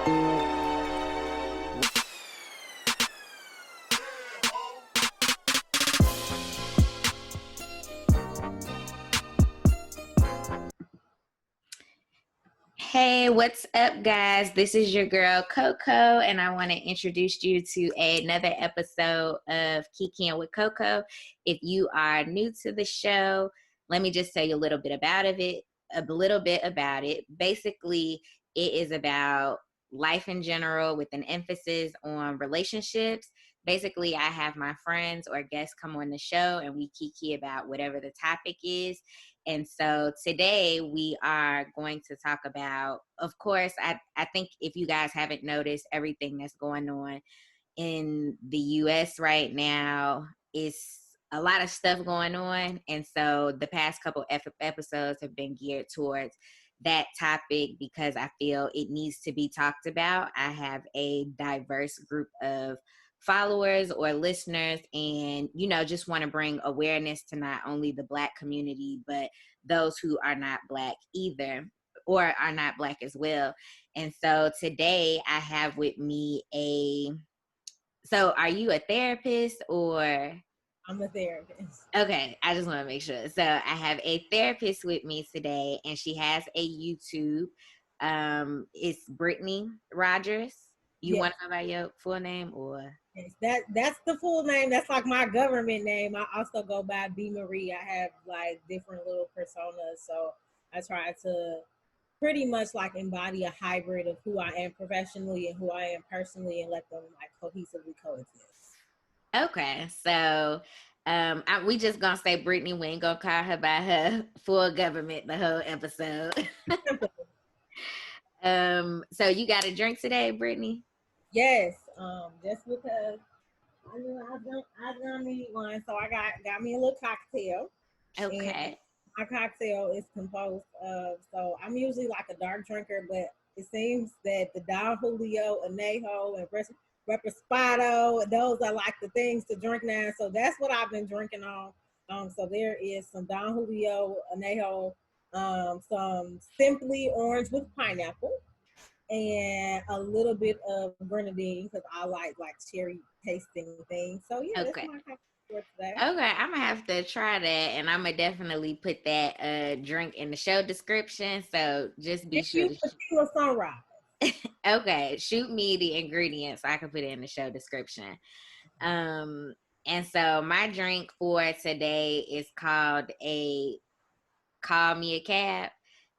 Hey, what's up, guys? This is your girl Coco, and I want to introduce you to another episode of Kiki'ing with Coco. If you are new to the show, let me just tell you a little bit about it. Basically, it is about life in general with an emphasis on relationships. Basically, I have my friends or guests come on the show and we kiki about whatever the topic is. And so today we are going to talk about, of course, I think if you guys haven't noticed, everything that's going on in the US right now is a lot of stuff going on. And so the past couple episodes have been geared towards that topic because I feel it needs to be talked about. I have a diverse group of followers or listeners, and just want to bring awareness to not only the Black community but those who are not Black either or are not Black as well. And so today I have with me so are you a therapist or? I'm a therapist. Okay, I just want to make sure. So I have a therapist with me today, and she has a YouTube. It's Brittany Rogers. You want to know about your full name or? Yes, that's the full name. That's like my government name. I also go by B Marie. I have like different little personas, so I try to pretty much like embody a hybrid of who I am professionally and who I am personally, and let them like cohesively coexist. Okay, so we just gonna say Brittany. We ain't gonna call her by her full government the whole episode. So you got a drink today, Brittany? Yes, just because I don't need one, so I got me a little cocktail. Okay. And my cocktail is composed of, so I'm usually like a dark drinker, but it seems that the Don Julio, Anejo, and Reposado, those are like the things to drink now. So that's what I've been drinking on. So there is some Don Julio, Anejo, some Simply Orange with pineapple, and a little bit of Grenadine because I like cherry tasting things. So yeah, okay. That's my cocktail for today. Okay, I'm gonna have to try that, and I'm gonna definitely put that drink in the show description. So just be sure to Tequila Sunrise. Okay, shoot me the ingredients so I can put it in the show description. And so my drink for today is called a Call Me a Cab.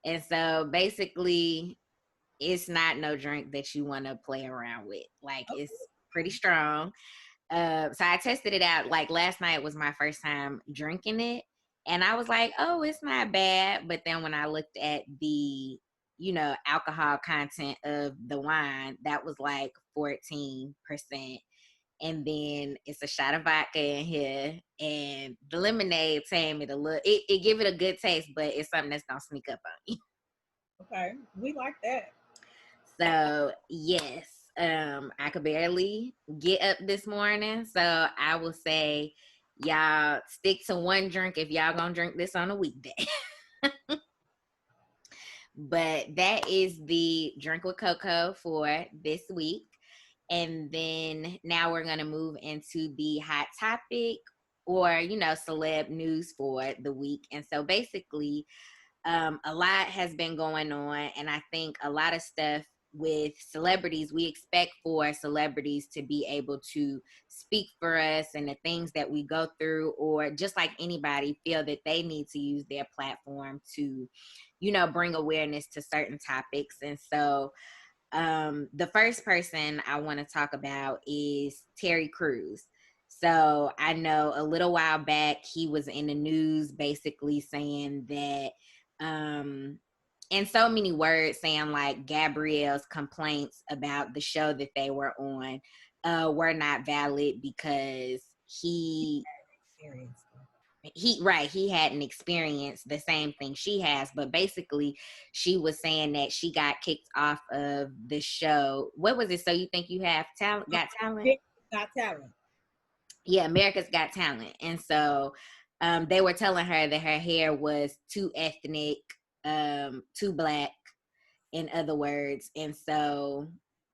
And so basically it's not no drink that you want to play around with. Like it's pretty strong. So I tested it out. Like last night was my first time drinking it. And I was like, oh, it's not bad. But then when I looked at the, alcohol content of the wine, that was like 14%. And then it's a shot of vodka in here. And the lemonade tame it a little. It give it a good taste, but it's something that's going to sneak up on you. Okay. We like that. So, yes. I could barely get up this morning. So I will say y'all stick to one drink if y'all gonna drink this on a weekday. But that is the Drink with Coco for this week. And then now we're going to move into the hot topic or, celeb news for the week. And so basically, a lot has been going on. And I think a lot of stuff with celebrities, we expect for celebrities to be able to speak for us and the things that we go through, or just like anybody feel that they need to use their platform to, bring awareness to certain topics. And so the first person I want to talk about is Terry Crews. So I know a little while back he was in the news basically saying that in so many words, saying like Gabrielle's complaints about the show that they were on were not valid because he hadn't experienced the same thing she has. But basically she was saying that she got kicked off of the show. What was it? So You Think You Have Talent? Got Talent? Got Talent. Yeah, America's Got Talent. And so they were telling her that her hair was too ethnic, too Black, in other words. And so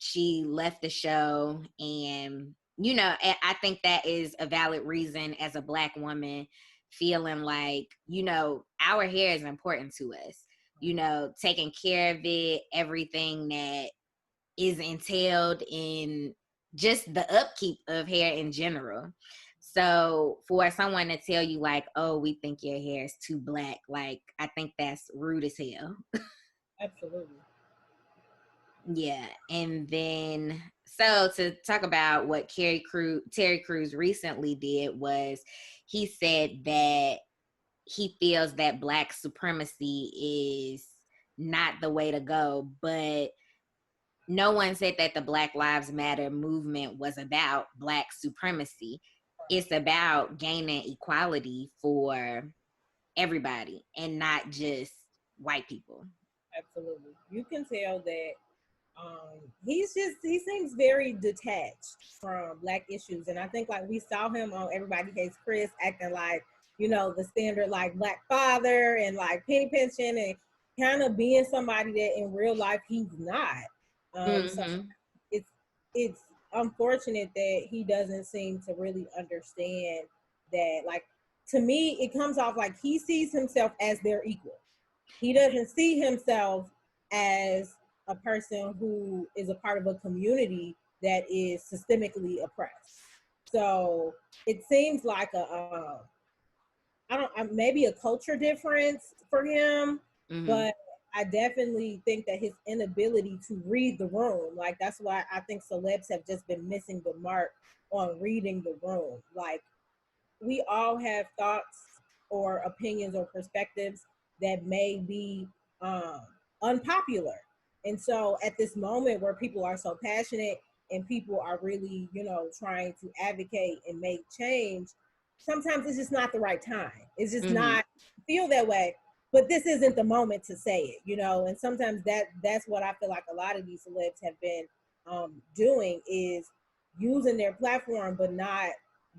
she left the show, and you know, I think that is a valid reason as a Black woman feeling like, you know, our hair is important to us, you know, taking care of it, everything that is entailed in just the upkeep of hair in general. So for someone to tell you like, oh, we think your hair is too Black, like, I think that's rude as hell. Absolutely. Yeah. And then, so to talk about what Terry Crews recently did was he said that he feels that Black supremacy is not the way to go, but no one said that the Black Lives Matter movement was about Black supremacy. It's about gaining equality for everybody and not just white people. Absolutely. You can tell that he seems very detached from Black issues. And I think like we saw him on Everybody Hates Chris acting like, you know, the standard like Black father and like penny pinching and kind of being somebody that in real life he's not. So it's it's unfortunate that he doesn't seem to really understand that. Like, to me, it comes off like he sees himself as their equal. He doesn't see himself as a person who is a part of a community that is systemically oppressed. So it seems like I don't, maybe a culture difference for him, but I definitely think that his inability to read the room, like that's why I think celebs have just been missing the mark on reading the room. Like, we all have thoughts or opinions or perspectives that may be unpopular. And so at this moment where people are so passionate and people are really, you know, trying to advocate and make change, sometimes it's just not the right time. It's just not feel that way. But this isn't the moment to say it, you know. And sometimes that's what I feel like a lot of these celebs have been doing, is using their platform, but not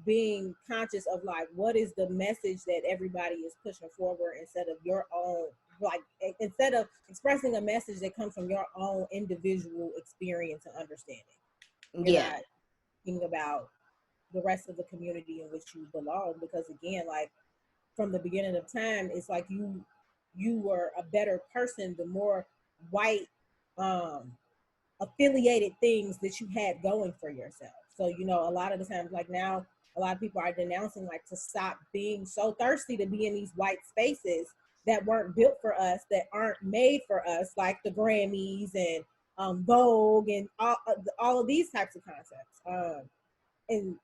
being conscious of like what is the message that everybody is pushing forward, instead of your own, like instead of expressing a message that comes from your own individual experience and understanding. You're not thinking about the rest of the community in which you belong, because again, like from the beginning of time, it's like you were a better person the more white affiliated things that you had going for yourself. So, you know, a lot of the times, like now, a lot of people are denouncing like to stop being so thirsty to be in these white spaces that weren't built for us, that aren't made for us, like the Grammys and Vogue and all of these types of concepts. And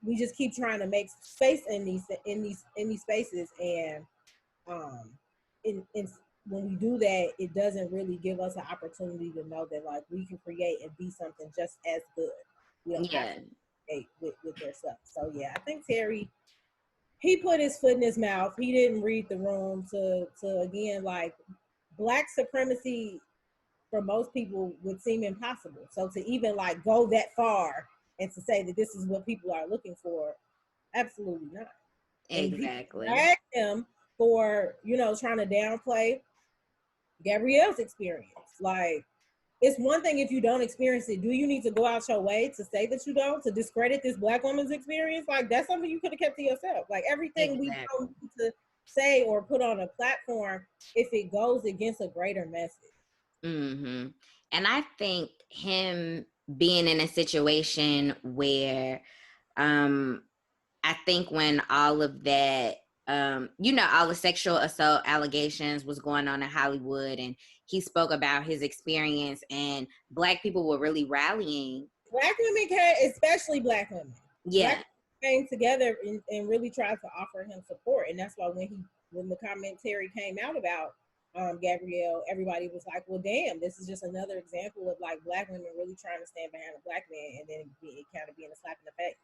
we just keep trying to make space in these spaces, and in when we do that, it doesn't really give us an opportunity to know that like we can create and be something just as good. We don't have to create with their stuff. So yeah, I think Terry, he put his foot in his mouth. He didn't read the room to again, like Black supremacy for most people would seem impossible. So to even like go that far and to say that this is what people are looking for, absolutely not. Exactly. And he him for, you know, trying to downplay Gabrielle's experience. Like, it's one thing if you don't experience it. Do you need to go out your way to say that you don't, to discredit this Black woman's experience? Like, that's something you could have kept to yourself. Like, everything we don't need to say or put on a platform if it goes against a greater message. And I think him being in a situation where I think when all of that, you know, all the sexual assault allegations was going on in Hollywood, and he spoke about his experience, and Black people were really rallying. Black women came, especially Black women. Yeah. Black women came together and really tried to offer him support. And that's why when the commentary came out about Gabrielle, everybody was like, well, damn, this is just another example of like Black women really trying to stand behind a Black man, and then it kind of being a slap in the face.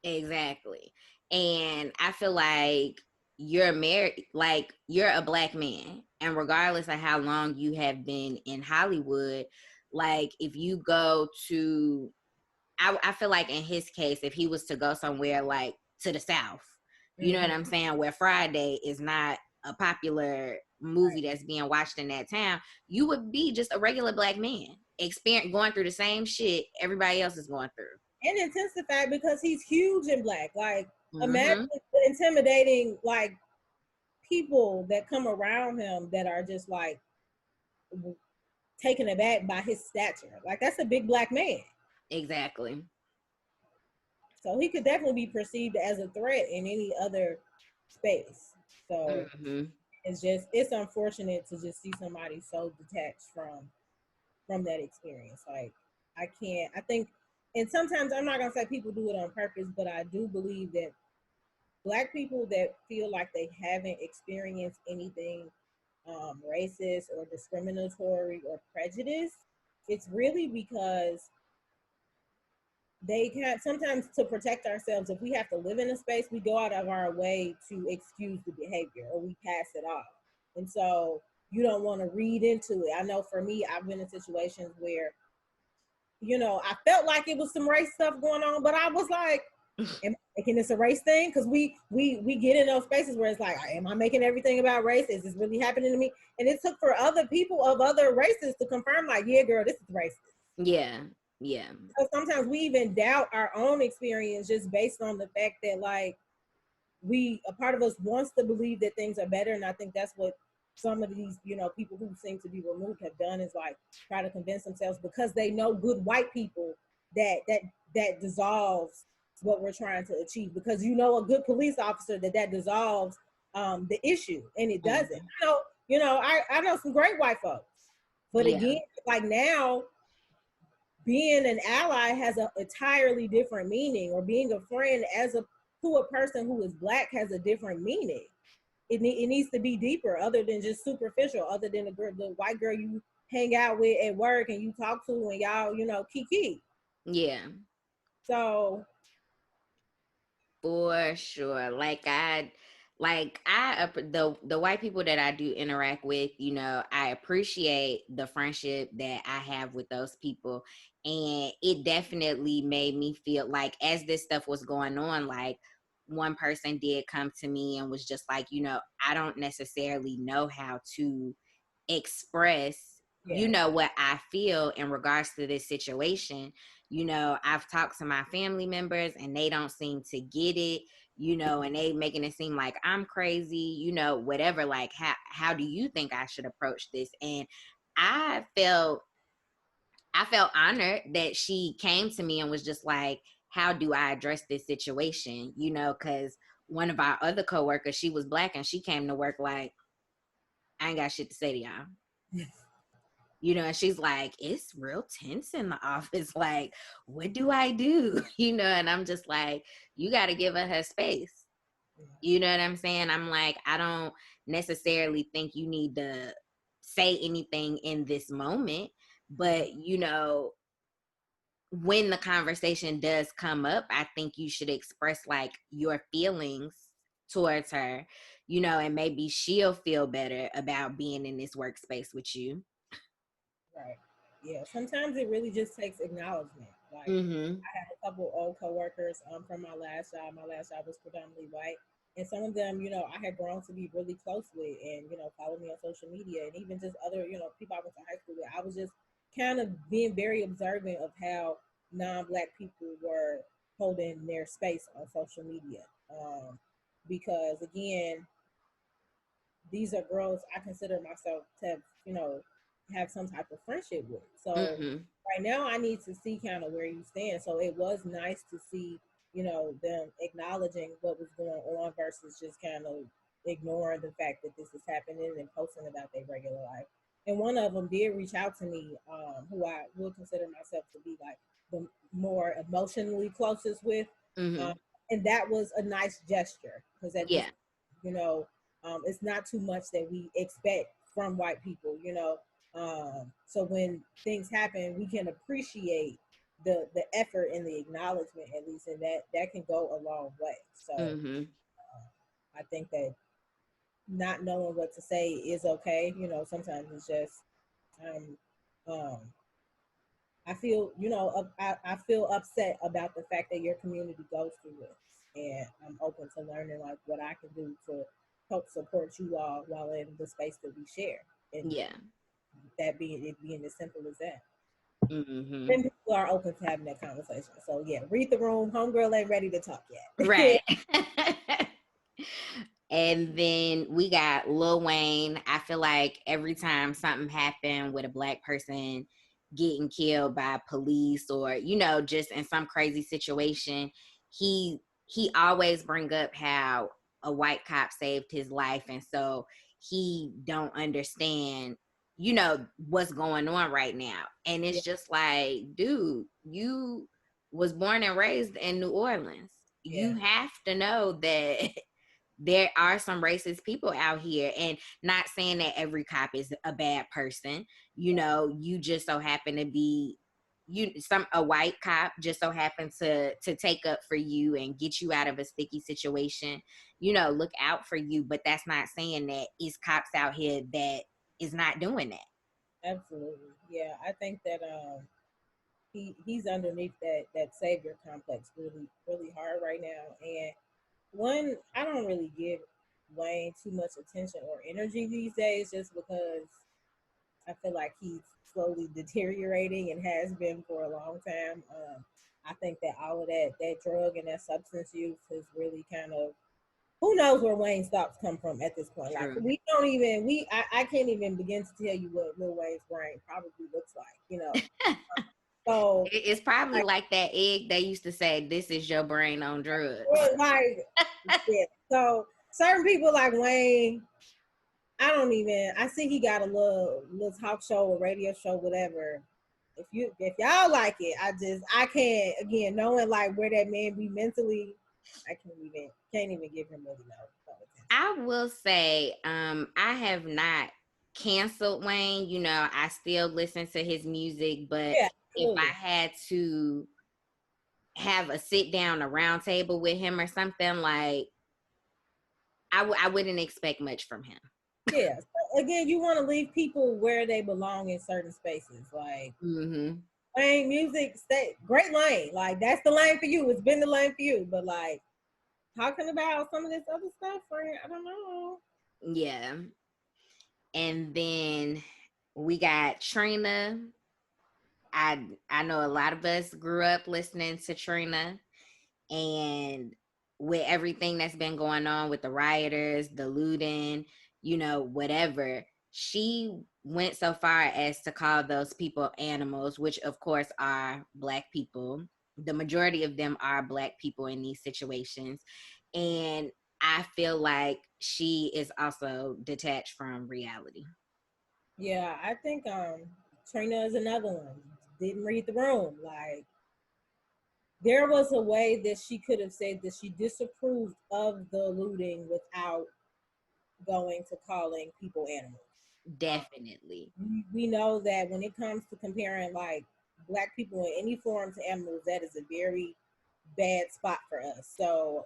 Exactly. And I feel like you're married, like you're a Black man, and regardless of how long you have been in Hollywood, like if you go to, I feel like in his case, if he was to go somewhere like to the South, you know what I'm saying, where Friday is not a popular movie that's being watched in that town, you would be just a regular Black man. going through the same shit everybody else is going through. And intensified because he's huge in Black. Like, imagine Mm-hmm. the intimidating, like, people that come around him that are just like taken aback by his stature. Like, that's a big Black man. Exactly. So he could definitely be perceived as a threat in any other space. So Mm-hmm. it's unfortunate to just see somebody so detached from that experience. Like, I think, and sometimes I'm not gonna say people do it on purpose, but I do believe that Black people that feel like they haven't experienced anything racist or discriminatory or prejudice, it's really because they can sometimes, to protect ourselves, if we have to live in a space, we go out of our way to excuse the behavior or we pass it off. And so you don't want to read into it. I know for me, I've been in situations where, I felt like it was some race stuff going on, but I was like, am I making this a race thing? Because we get in those spaces where it's like, am I making everything about race? Is this really happening to me? And it took for other people of other races to confirm, like, yeah, girl, this is racist. Yeah. Yeah. So sometimes we even doubt our own experience just based on the fact that, like, a part of us wants to believe that things are better. And I think that's what some of these, people who seem to be removed have done, is like try to convince themselves, because they know good white people, that dissolves what we're trying to achieve, because a good police officer that dissolves the issue, and it doesn't. I know some great white folks, but Yeah. again, like, now being an ally has an entirely different meaning, or being a friend to a person who is Black has a different meaning. It needs to be deeper, other than just superficial, other than the white girl you hang out with at work and you talk to and y'all, kiki. Yeah. So For sure. The white people that I do interact with, I appreciate the friendship that I have with those people. And it definitely made me feel like, as this stuff was going on, like, one person did come to me and was just like, I don't necessarily know how to express, what I feel in regards to this situation. I've talked to my family members and they don't seem to get it, and they making it seem like I'm crazy, whatever. Like, how do you think I should approach this? And I felt honored that she came to me and was just like, how do I address this situation? Because one of our other coworkers, she was Black, and she came to work like, I ain't got shit to say to y'all. And she's like, it's real tense in the office. Like, what do I do? And I'm just like, you got to give her space. You know what I'm saying? I'm like, I don't necessarily think you need to say anything in this moment, but when the conversation does come up, I think you should express like your feelings towards her, and maybe she'll feel better about being in this workspace with you. Right. Yeah. Sometimes it really just takes acknowledgement. Like, Mm-hmm. I have a couple old coworkers from my last job. My last job was predominantly white. And some of them, I had grown to be really close with, and, follow me on social media, and even just other, people I went to high school with. I was just kind of being very observant of how non-Black people were holding their space on social media. Because again, these are girls I consider myself to have some type of friendship with. So Mm-hmm. right now I need to see kind of where you stand. So it was nice to see, them acknowledging what was going on versus just kind of ignoring the fact that this is happening and posting about their regular life. And one of them did reach out to me, who I will consider myself to be like the more emotionally closest with. Mm-hmm. Um, and that was a nice gesture, because at this, Yeah. it's not too much that we expect from white people. So when things happen, we can appreciate the effort and the acknowledgement, at least, and that can go a long way. So Mm-hmm. I think that not knowing what to say is okay. Sometimes it's just um, um, I feel upset about the fact that your community goes through this, and I'm open to learning like what I can do to help support you all while in the space that we share, and Yeah. that being as simple as that. Mm-hmm. Then people are open to having that conversation. So yeah, read the room. Homegirl ain't ready to talk yet. Right. And then we got Lil Wayne. I feel like every time something happened with a black person getting killed by police or, you know, just in some crazy situation, he always bring up how a white cop saved his life. And so he don't understand, you know, what's going on right now. And Yeah, it's just like, dude, you was born and raised in New Orleans. yeah, You have to know that there are some racist people out here, and not saying that every cop is a bad person. You know, you just so happen to be a white cop just so happened to take up for you and get you out of a sticky situation. You know, look out for you, but that's not saying that it's cops out here that is not doing that. absolutely. Yeah, I think that he's underneath that savior complex really hard right now. And one, I don't really give Wayne too much attention or energy these days, just because I feel like he's slowly deteriorating and has been for a long time. I think that all of that drug and that substance use has really kind of, who knows where Wayne's thoughts come from at this point. Like True. we don't even I can't even begin to tell you what Lil Wayne's brain probably looks like, you know. So It's probably like that egg they used to say, "This is your brain on drugs." well, like yeah. So certain people like Wayne, I don't even. I see he got a little talk show or radio show, whatever. If y'all like it, I can't, again, knowing like where that man be mentally, I can't even give him really no attention. I will say, I have not canceled Wayne. You know, I still listen to his music, but Yeah, if I absolutely. had to have a sit down, a round table with him or something, like I wouldn't expect much from him. Yeah. So again, you want to leave people where they belong in certain spaces. Like Mm-hmm. Wayne music, stay great lane. Like that's the lane for you. It's been the lane for you. But like talking about some of this other stuff, friend, I don't know. Yeah. And then we got Trina. I know a lot of us grew up listening to Trina, and with everything that's been going on with the rioters, the looting, you know, whatever, she went so far as to call those people animals, which of course are black people. The majority of them are black people in these situations. And I feel like she is also detached from reality. Yeah, I think Trina is another one. Didn't read the room. Like there was a way that she could have said that she disapproved of the looting without going to calling people animals. Um, Definitely. we know that when it comes to comparing like black people in any form to animals, that is a very bad spot for us. So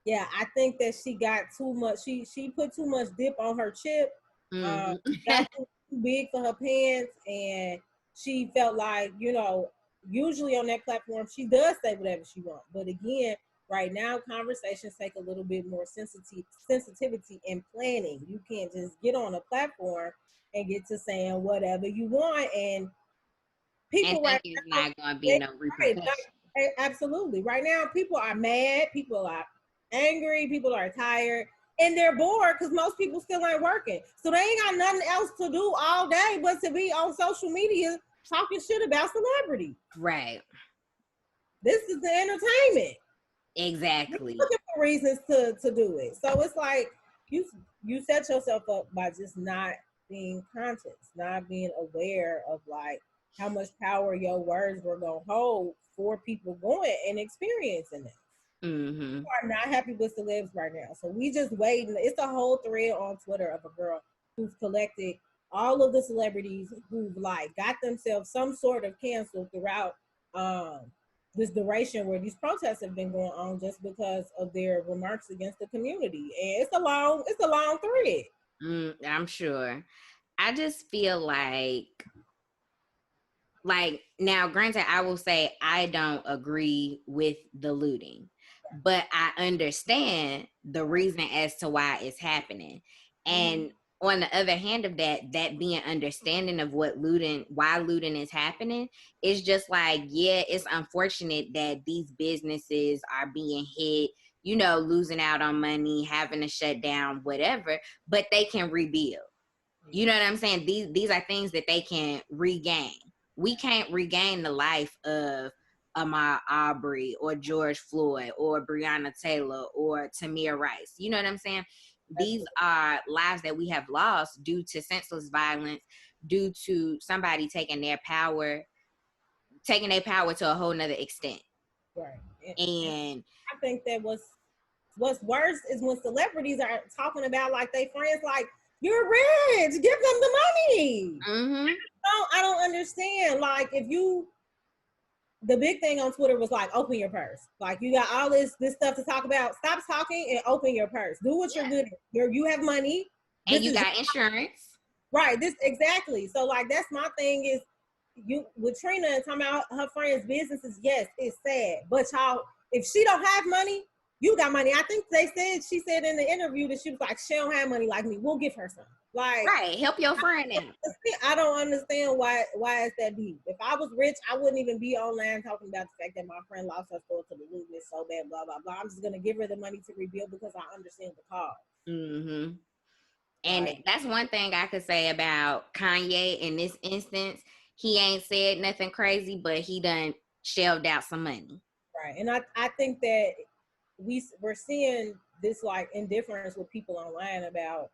yeah, I think that she got too much. She put too much dip on her chip. Mm-hmm. Got too big for her pants, and she felt like, you know, usually on that platform she does say whatever she wants. But again, right now conversations take a little bit more sensitivity and planning. You can't just get on a platform and get to saying whatever you want. And And people think right it's now, not going to be they, no right, repercussion. absolutely. Right now, people are mad, people are angry, people are tired, and they're bored because most people still ain't working. So they ain't got nothing else to do all day but to be on social media talking shit about celebrities. Right. This is the entertainment. We're Exactly. looking for reasons to do it. So it's like you you set yourself up by just not being conscious, not being aware of like how much power your words were gonna hold for people going and experiencing this. Mm-hmm. People are not happy with celebs right now. So we just waiting. It's a whole thread on Twitter of a girl who's collected all of the celebrities who've like got themselves some sort of canceled throughout um this duration where these protests have been going on just because of their remarks against the community. And it's a long thread. I'm sure. I just feel like now, granted, I will say I don't agree with the looting, but I understand the reason as to why it's happening. Mm-hmm. And on the other hand of that being understanding of why looting is happening, is just like, yeah, it's unfortunate that these businesses are being hit, losing out on money, having to shut down, whatever, but they can rebuild. You know what I'm saying? These are things that they can regain. We can't regain the life of Ahmaud Arbery or George Floyd or Breonna Taylor or Tamir Rice. You know what I'm saying? These are lives that we have lost due to senseless violence, due to somebody taking their power to a whole nother extent. Right. And I think that what's worse is when celebrities are talking about like they friends, like, you're rich, give them the money. mm-hmm. I don't understand. Like, the big thing on Twitter was like, open your purse. Like, you got all this stuff to talk about. Stop talking and open your purse. Do what you're good at. You have money. And you got insurance. Right. This exactly. So like, that's my thing is, you with Trina and talking about her friends' businesses, yes, it's sad. But y'all, if she don't have money, you got money. I think she said in the interview that she was like, she don't have money like me. We'll give her some. Like, right, help your friend out. I don't understand why it's that deep. If I was rich, I wouldn't even be online talking about the fact that my friend lost her store to the loot is so bad, blah blah blah. I'm just gonna give her the money to rebuild because I understand the cause. Mm-hmm. And that's one thing I could say about Kanye in this instance. He ain't said nothing crazy, but he done shelved out some money. Right. And I think that we're seeing this like indifference with people online about,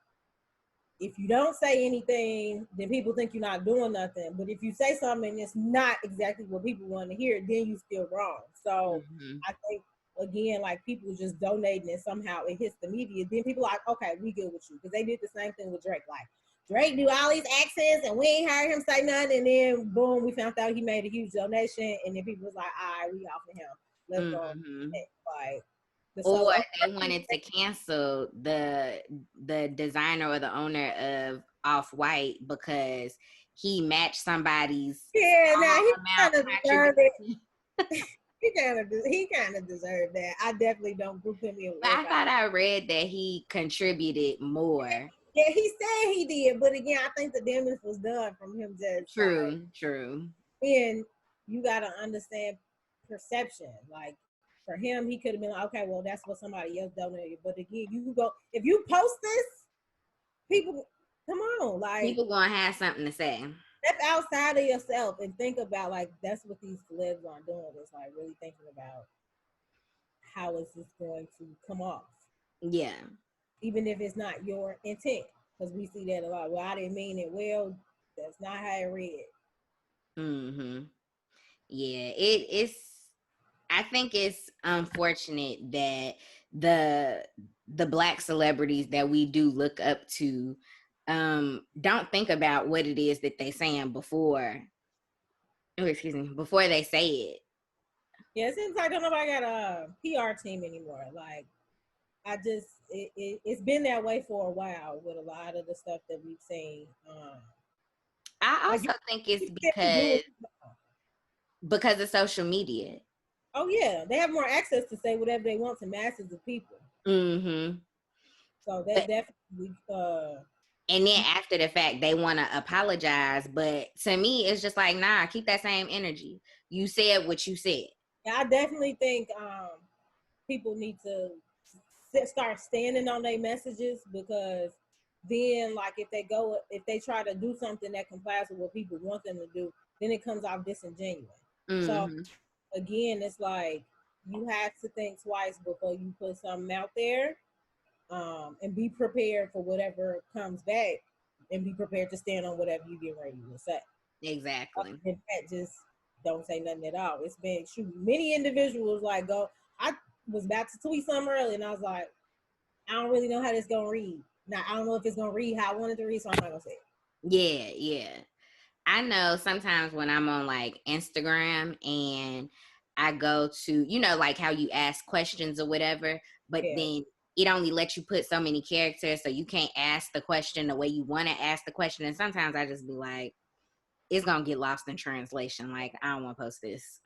if you don't say anything, then people think you're not doing nothing. But if you say something and it's not exactly what people want to hear, then you're still wrong. So I think, again, like, people just donating and somehow it hits the media. Then people are like, okay, we good with you. Because they did the same thing with Drake. Like, Drake do all these accents and we ain't heard him say nothing. And then, boom, we found out he made a huge donation. And then people was like, all right, we off of him. Let's go. Like, or they wanted to cancel the designer or the owner of Off-White because he matched somebody's now he kind of deserved it. he kind of deserved that. I definitely don't group him in. I thought I read that he contributed more. Yeah, he said he did, but again, I think the damage was done from him just true. And you gotta understand perception. Like, for him, he could have been like, okay, well, that's what somebody else donated. But again, you go, if you post this, people, come on, like, people gonna have something to say. Step outside of yourself and think about, like, that's what these celebs are doing. It's like really thinking about how is this going to come off. Yeah. Even if it's not your intent, because we see that a lot. Well, I didn't mean it. Well, that's not how I read. Yeah, it's. I think it's unfortunate that the Black celebrities that we do look up to don't think about what it is that they're saying before they say it. Yeah, it seems like nobody got a PR team anymore. Like, it's been that way for a while with a lot of the stuff that we've seen. I also think it's because of social media. Oh yeah, they have more access to say whatever they want to masses of people. So that definitely. And then after the fact, they want to apologize, but to me, it's just like, nah, keep that same energy. You said what you said. Yeah, I definitely think people need to start standing on their messages, because then, like, if they try to do something that complies with what people want them to do, then it comes off disingenuous. So again, it's like, you have to think twice before you put something out there, and be prepared for whatever comes back, and be prepared to stand on whatever you get ready to say. Exactly. In fact, just don't say nothing at all. It's been many individuals like I was about to tweet something early, and I was like, I don't really know how this gonna read. Now, I don't know if it's gonna read how I wanted to read, so I'm not gonna say it. Yeah. I know sometimes when I'm on like Instagram and I go to, like how you ask questions or whatever, but then it only lets you put so many characters, so you can't ask the question the way you want to ask the question. And sometimes I just be like, it's gonna get lost in translation. Like, I don't want to post this.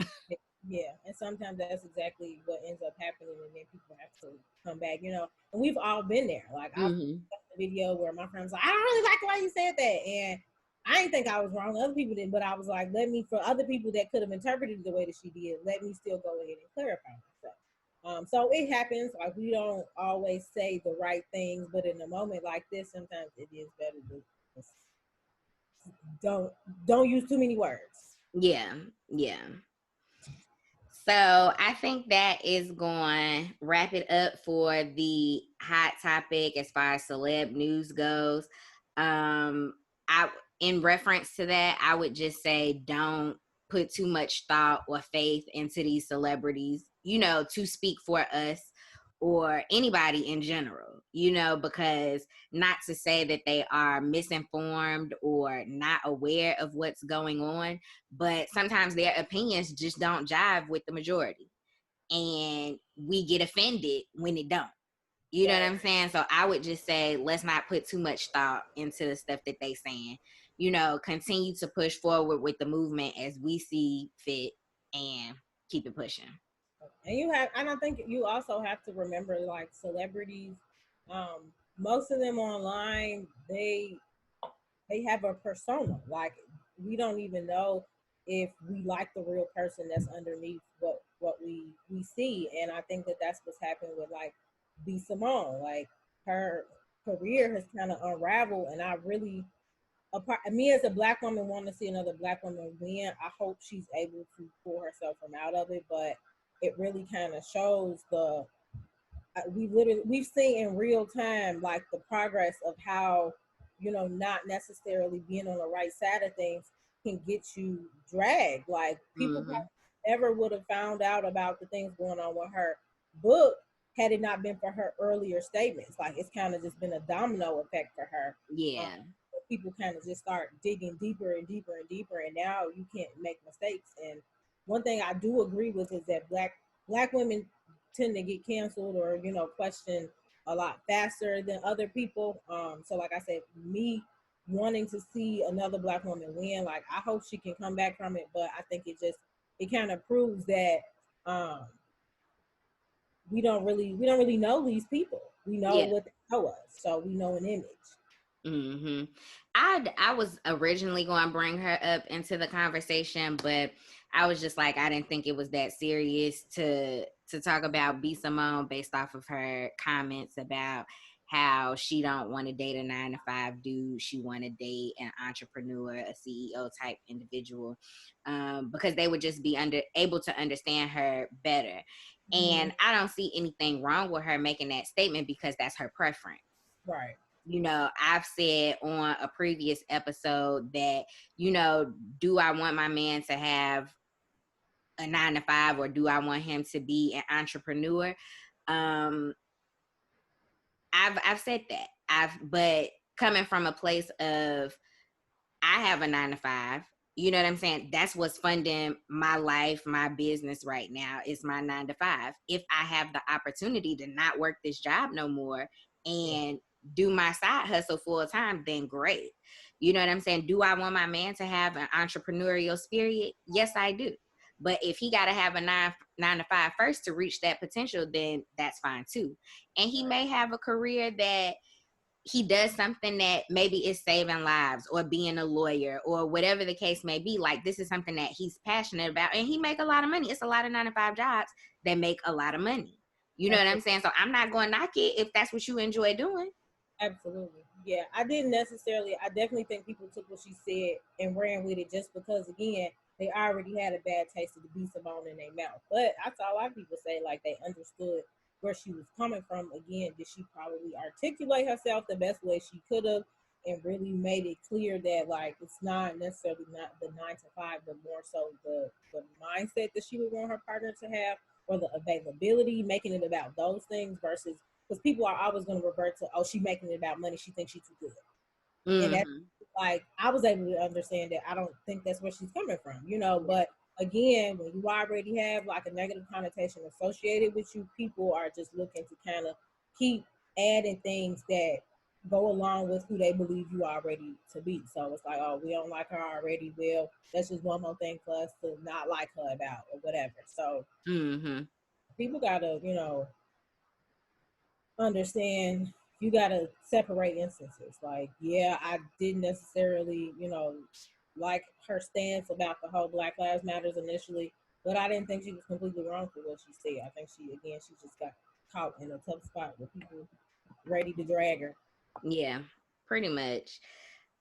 Yeah, and sometimes that's exactly what ends up happening, and then people have to come back, And we've all been there. Like, I've the video where my friend was like, I don't really like the way you said that. And I didn't think I was wrong. Other people didn't, but I was like, for other people that could have interpreted it the way that she did, let me still go ahead and clarify myself. So it happens. Like, we don't always say the right things, but in a moment like this, sometimes it is better to don't use too many words. Yeah. So I think that is going to wrap it up for the hot topic as far as celeb news goes. In reference to that, I would just say don't put too much thought or faith into these celebrities, to speak for us or anybody in general, because not to say that they are misinformed or not aware of what's going on, but sometimes their opinions just don't jive with the majority. And we get offended when it don't. You know what I'm saying? So I would just say, let's not put too much thought into the stuff that they saying. Continue to push forward with the movement as we see fit and keep it pushing. And I think you also have to remember, like, celebrities, most of them online, they have a persona. Like, we don't even know if we like the real person that's underneath what we see. And I think that that's what's happened with, like, B. Simone. Like, her career has kind of unraveled, and I really, me as a Black woman, want to see another Black woman win. I hope she's able to pull herself from out of it, but it really kind of shows we've seen in real time, like, the progress of how, not necessarily being on the right side of things can get you dragged. Like, people never would have found out about the things going on with her book had it not been for her earlier statements. Like, it's kind of just been a domino effect for her. Yeah. People kind of just start digging deeper and deeper and deeper, and now you can't make mistakes. And one thing I do agree with is that black women tend to get canceled or questioned a lot faster than other people. So, like I said, me wanting to see another Black woman win, like, I hope she can come back from it, but I think it kind of proves that we don't really know these people. We know what they know us, so we know an image. I was originally going to bring her up into the conversation, but I was just like, I didn't think it was that serious to talk about B. Simone based off of her comments about how she don't want to date a 9-to-5 dude. She want to date an entrepreneur, a CEO type individual, because they would just be able to understand her better. And I don't see anything wrong with her making that statement because that's her preference. Right. I've said on a previous episode that, do I want my man to have a 9-to-5 or do I want him to be an entrepreneur? I've said that. But coming from a place of, I have a 9-to-5. You know what I'm saying? That's what's funding my life, my business right now is my 9-to-5. If I have the opportunity to not work this job no more and do my side hustle full time, then great. You know what I'm saying? Do I want my man to have an entrepreneurial spirit? Yes, I do. But if he got to have a 9-to-5 first to reach that potential, then that's fine too. And he may have a career that he does something that maybe is saving lives or being a lawyer or whatever the case may be. Like, this is something that he's passionate about and he make a lot of money. It's a lot of 9-to-5 jobs that make a lot of money. You know what I'm saying? So I'm not going to knock it if that's what you enjoy doing. Absolutely. Yeah, I definitely think people took what she said and ran with it just because, again, they already had a bad taste of the B. Simone in their mouth. But I saw a lot of people say, like, they understood where she was coming from. Again, did she probably articulate herself the best way she could have and really made it clear that, like, it's not necessarily not the 9-to-5, but more so the mindset that she would want her partner to have, or the availability, making it about those things versus, because people are always going to revert to, oh, she's making it about money, she thinks she's too good. And that's, like, I was able to understand that. I don't think that's where she's coming from, but again, when you already have, like, a negative connotation associated with you, people are just looking to kind of keep adding things that go along with who they believe you already to be. So it's like, oh, we don't like her already. Well, that's just one more thing for us to not like her about or whatever. So people gotta, understand you gotta separate instances. Like, yeah, I didn't necessarily, like her stance about the whole Black Lives Matters initially, but I didn't think she was completely wrong for what she said. I think she just got caught in a tough spot with people ready to drag her. Yeah, pretty much.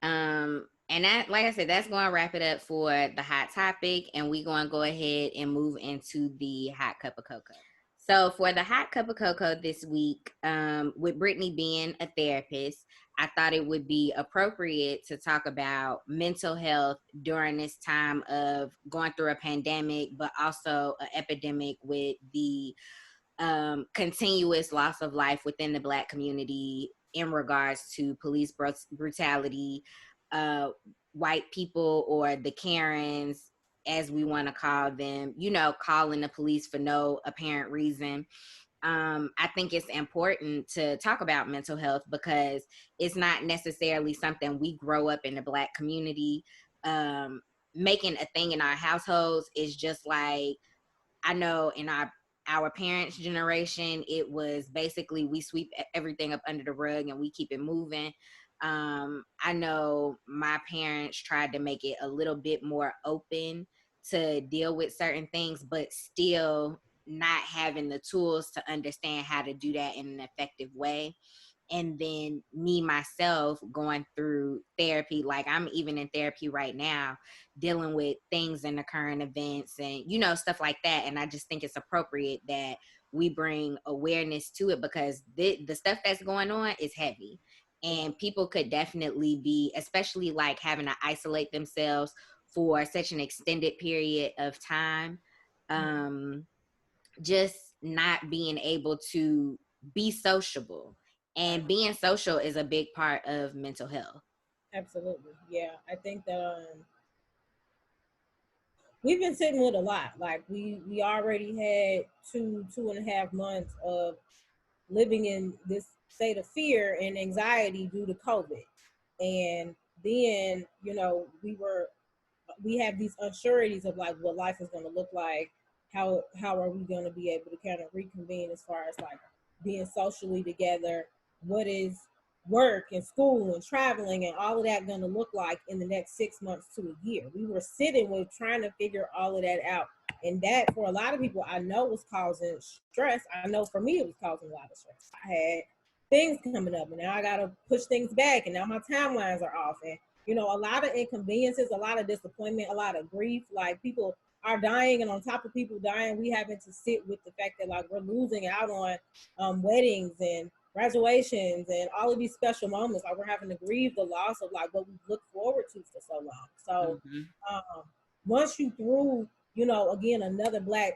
And that, like I said, that's going to wrap it up for the hot topic, and we're going to go ahead and move into the hot cup of cocoa. So for the hot cup of cocoa this week, with Brittany being a therapist, I thought it would be appropriate to talk about mental health during this time of going through a pandemic, but also an epidemic with the continuous loss of life within the Black community in regards to police brutality, white people or the Karens, as we want to call them, calling the police for no apparent reason. I think it's important to talk about mental health because it's not necessarily something we grow up in the Black community making a thing in our households. Is just like, I know in our parents' generation, it was basically we sweep everything up under the rug and we keep it moving. I know my parents tried to make it a little bit more open to deal with certain things, but still not having the tools to understand how to do that in an effective way. And then me myself going through therapy, like I'm even in therapy right now, dealing with things in the current events and stuff like that. And I just think it's appropriate that we bring awareness to it because the stuff that's going on is heavy, and people could definitely be, especially like having to isolate themselves for such an extended period of time, just not being able to be sociable. And Right. being social is a big part of mental health. Absolutely. Yeah. I think that we've been sitting with a lot. Like we already had 2.5 months of living in this state of fear and anxiety due to COVID. And then, we have these unsureties of like what life is going to look like. How are we going to be able to kind of reconvene as far as like being socially together? What is work and school and traveling and all of that going to look like in the next 6 months to a year? We were sitting with trying to figure all of that out, and that for a lot of people I know was causing stress. I know for me it was causing a lot of stress. I had things coming up, and now I got to push things back, and now my timelines are off, and a lot of inconveniences, a lot of disappointment, a lot of grief. Like people are dying, and on top of people dying, we having to sit with the fact that like we're losing out on weddings and graduations and all of these special moments. Like we're having to grieve the loss of like what we've looked forward to for so long. So once you threw, again, another Black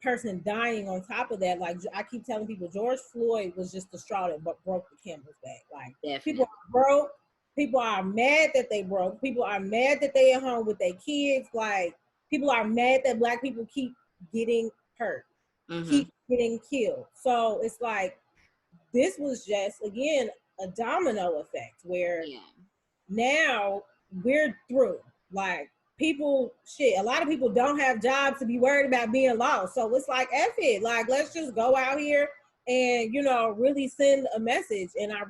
person dying on top of that, like I keep telling people, George Floyd was just the straw that broke the camel's back. Like Definitely. people are broke, people are mad that they broke, people are mad that they at home with their kids. Like people are mad that Black people keep getting hurt, keep getting killed. So it's like this was just again a domino effect where now we're through. Like people, shit, a lot of people don't have jobs to be worried about being lost. So it's like, F it. Like, let's just go out here and, really send a message. And I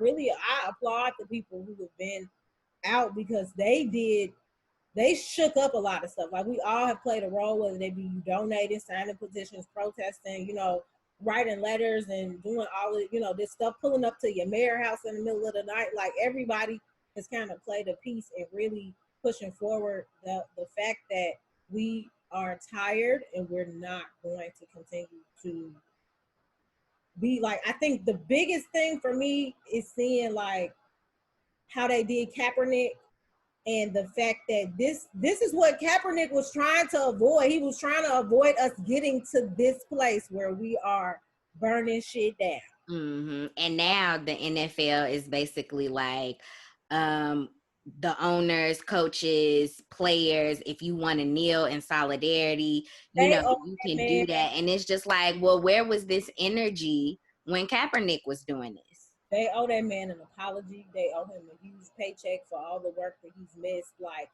applaud the people who have been out because they shook up a lot of stuff. Like we all have played a role, whether they be you donating, signing petitions, protesting, writing letters and doing all of, this stuff, pulling up to your mayor house in the middle of the night. Like everybody has kind of played a piece in really pushing forward the fact that we are tired and we're not going to continue to be like, I think the biggest thing for me is seeing like how they did Kaepernick and the fact that this is what Kaepernick was trying to avoid. He was trying to avoid us getting to this place where we are burning shit down. And now the NFL is basically like the owners, coaches, players, if you want to kneel in solidarity, you can do that. And it's just like, well, where was this energy when Kaepernick was doing this? They owe that man an apology. They owe him a huge paycheck for all the work that he's missed. Like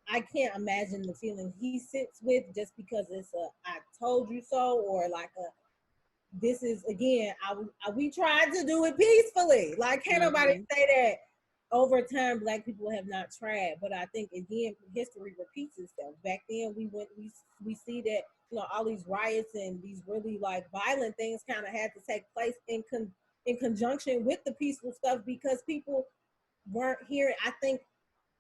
I can't imagine the feeling he sits with just because it's a "I told you so" or like a this is, again, we tried to do it peacefully. Like, can't nobody say that over time Black people have not tried. But I think, again, history repeats itself. Back then, we see that, you know, all these riots and these really like violent things kind of had to take place in conjunction with the peaceful stuff, because people weren't hearing. I think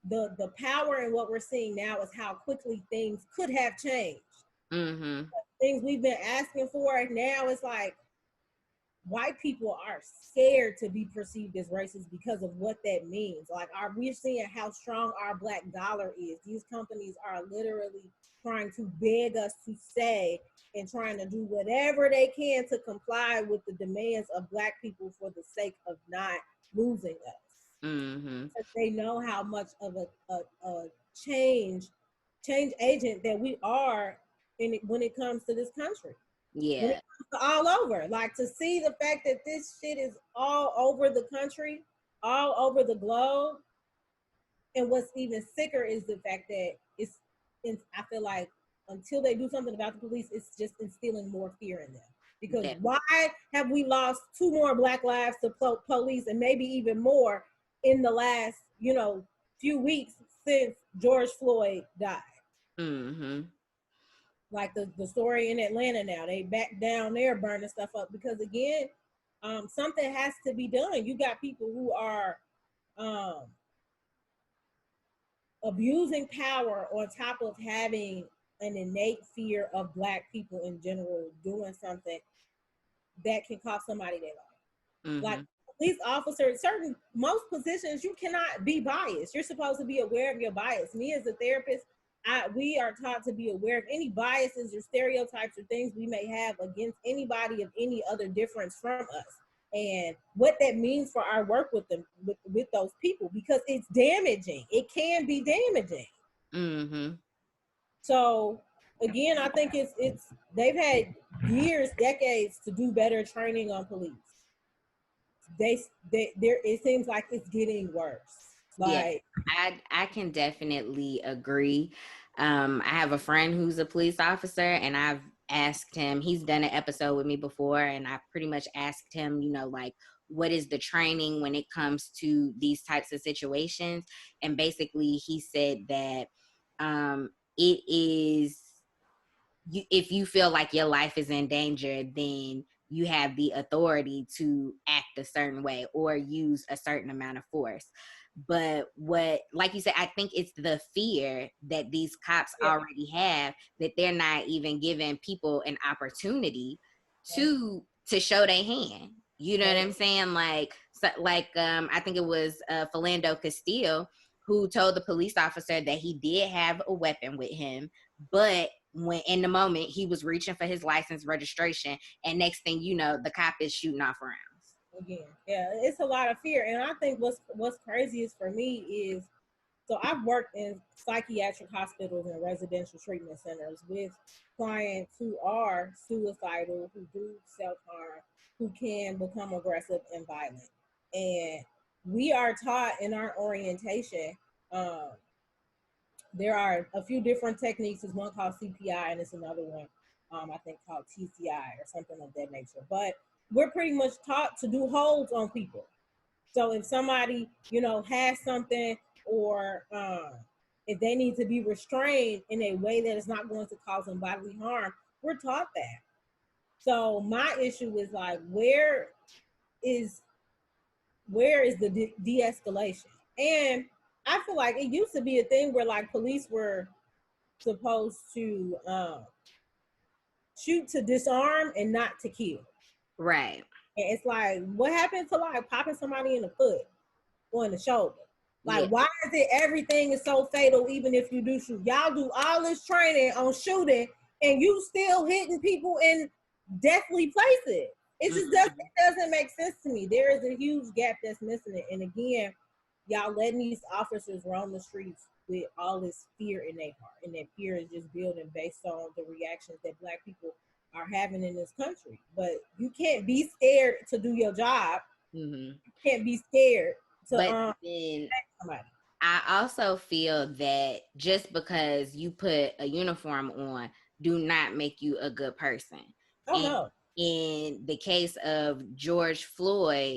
the power in what we're seeing now is how quickly things could have changed. Mm-hmm. Things we've been asking for, now it's like white people are scared to be perceived as racist because of what that means. Like, we're seeing how strong our Black dollar is. These companies are literally trying to beg us to stay and trying to do whatever they can to comply with the demands of Black people for the sake of not losing us. Mm-hmm. Because they know how much of a change agent that we are when it comes to this country. Yeah. When it comes to all over. Like, to see the fact that this shit is all over the country, all over the globe. And what's even sicker is the fact that I feel like until they do something about the police, it's just instilling more fear in them. Because why have we lost 2 more Black lives to police, and maybe even more in the last, you know, few weeks since George Floyd died? Mm-hmm. Like the story in Atlanta now, they back down there burning stuff up because, again, something has to be done. You got people who are abusing power on top of having an innate fear of Black people in general doing something that can cost somebody their life. Mm-hmm. Like, police officers, most positions, you cannot be biased. You're supposed to be aware of your bias. Me as a therapist, we are taught to be aware of any biases or stereotypes or things we may have against anybody of any other difference from us, and what that means for our work with them, with those people, because it's damaging. It can be damaging. Mm-hmm. So again, I think it's they've had years, decades to do better training on police. It seems like it's getting worse. Like, yeah, I can definitely agree. I have a friend who's a police officer, and I've asked him, he's done an episode with me before, and I pretty much asked him, you know, like, what is the training when it comes to these types of situations? And basically he said that it is, if you feel like your life is in danger, then you have the authority to act a certain way or use a certain amount of force. But what, like you said, I think it's the fear that these cops already have, that they're not even giving people an opportunity to show their hand. You know what I'm saying? Like, I think it was Philando Castile who told the police officer that he did have a weapon with him, but when in the moment he was reaching for his license registration, and next thing you know, the cop is shooting off rounds. Again, it's a lot of fear. And I think what's craziest for me is, so I've worked in psychiatric hospitals and residential treatment centers with clients who are suicidal, who do self-harm, who can become aggressive and violent. And we are taught in our orientation, there are a few different techniques. There's one called CPI, and it's another one, I think, called TCI or something of that nature. But we're pretty much taught to do holds on people. So if somebody, you know, has something, or if they need to be restrained in a way that is not going to cause them bodily harm, we're taught that. So my issue is like, where is the de-escalation? And I feel like it used to be a thing where like police were supposed to shoot to disarm and not to kill. Right. And it's like, what happened to like popping somebody in the foot or in the shoulder? Like, why is it everything is so fatal even if you do shoot? Y'all do all this training on shooting and you still hitting people in deathly places. It just doesn't make sense to me. There is a huge gap that's missing it. And again, y'all letting these officers roam the streets with all this fear in their heart, and that fear is just building based on the reactions that Black people are having in this country. But you can't be scared to do your job. You can't be scared to but then somebody. I also feel that just because you put a uniform on do not make you a good person. Oh, no. in the case of George Floyd's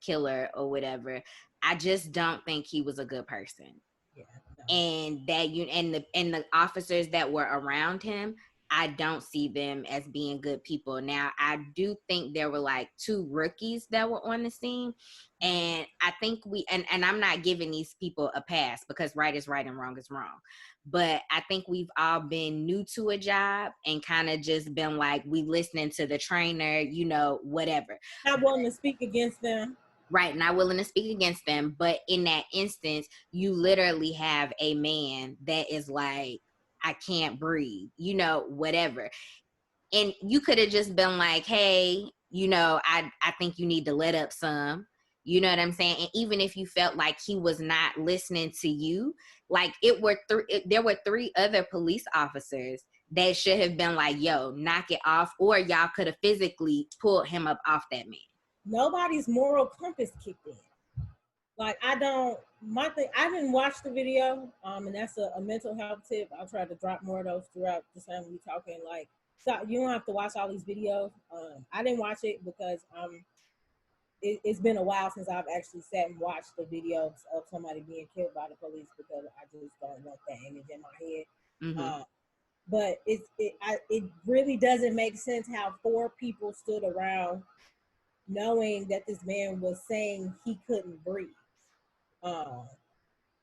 killer or whatever, I just don't think he was a good person. Yeah, no. And that you and the officers that were around him, I don't see them as being good people. Now, I do think there were like two rookies that were on the scene, and I think and I'm not giving these people a pass because right is right and wrong is wrong. But I think we've all been new to a job and kind of just been like, we listening to the trainer, whatever. Not wanting to speak against them. Right, not willing to speak against them. But in that instance, you literally have a man that is like, I can't breathe, whatever. And you could have just been like, hey, I think you need to let up some. You know what I'm saying? And even if you felt like he was not listening to you, like there were three other police officers that should have been like, yo, knock it off. Or y'all could have physically pulled him up off that man. Nobody's moral compass kicked in. Like, I didn't watch the video, and that's a mental health tip. I'll try to drop more of those throughout the time we talking. Like, so you don't have to watch all these videos. I didn't watch it because it's been a while since I've actually sat and watched the videos of somebody being killed by the police, because I just don't want that image in my head. Mm-hmm. But it really doesn't make sense how four people stood around knowing that this man was saying he couldn't breathe,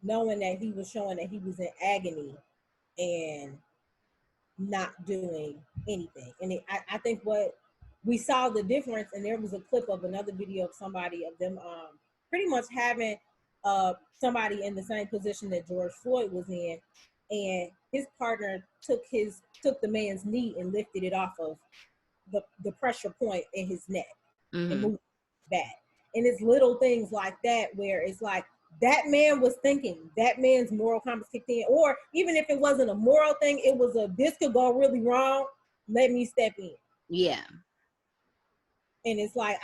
knowing that he was showing that he was in agony and not doing anything. And I think what we saw the difference, and there was a clip of another video of somebody of them pretty much having somebody in the same position that George Floyd was in, and his partner took the man's knee and lifted it off of the pressure point in his neck. Mm-hmm. And moved back. And it's little things like that where it's like, that man was thinking, that man's moral compass kicked in. Or even if it wasn't a moral thing, it was this could go really wrong, let me step in. Yeah. And it's like,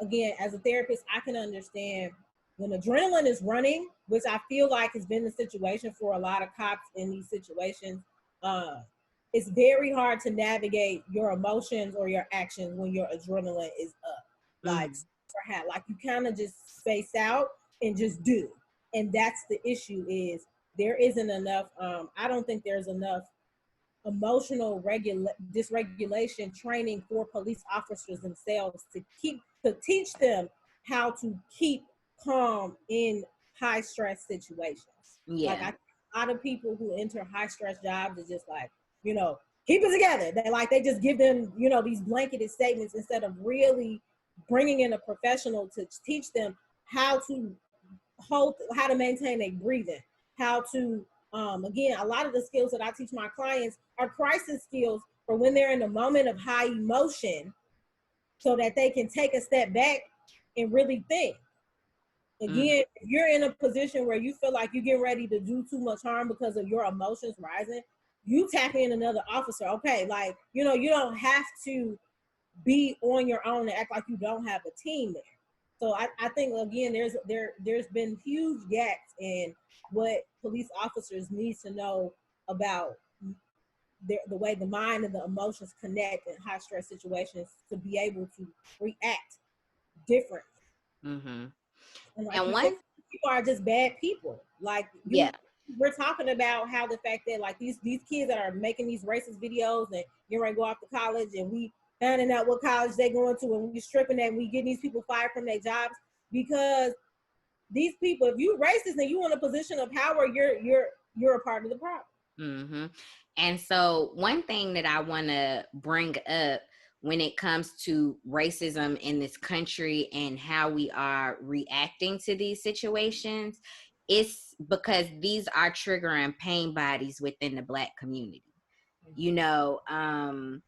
again, as a therapist, I can understand when adrenaline is running, which I feel like has been the situation for a lot of cops in these situations. It's very hard to navigate your emotions or your actions when your adrenaline is up. Like, like you kind of just space out and just do. And that's the issue, is there isn't enough, I don't think there's enough emotional dysregulation training for police officers themselves to teach them how to keep calm in high stress situations. Yeah. Like, a lot of people who enter high stress jobs is just like, keep it together. They just give them, these blanketed statements instead of really bringing in a professional to teach them how to maintain a breathing, how to, again, a lot of the skills that I teach my clients are crisis skills for when they're in a moment of high emotion, so that they can take a step back and really think. Again, if you're in a position where you feel like you're getting ready to do too much harm because of your emotions rising, you tap in another officer. Okay, like, you don't have to be on your own and act like you don't have a team there. So I think, again, there's been huge gaps in what police officers need to know about the way the mind and the emotions connect in high stress situations to be able to react differently. Mm-hmm. And like, people are just bad people. Like, we're talking about how the fact that, like, these kids that are making these racist videos and you're ready to go off to college, and we finding out what college they're going to, and we stripping that, and we getting these people fired from their jobs because these people, if you racist and you in a position of power, you're a part of the problem. Mm-hmm. And so one thing that I want to bring up when it comes to racism in this country and how we are reacting to these situations, it's because these are triggering pain bodies within the Black community. During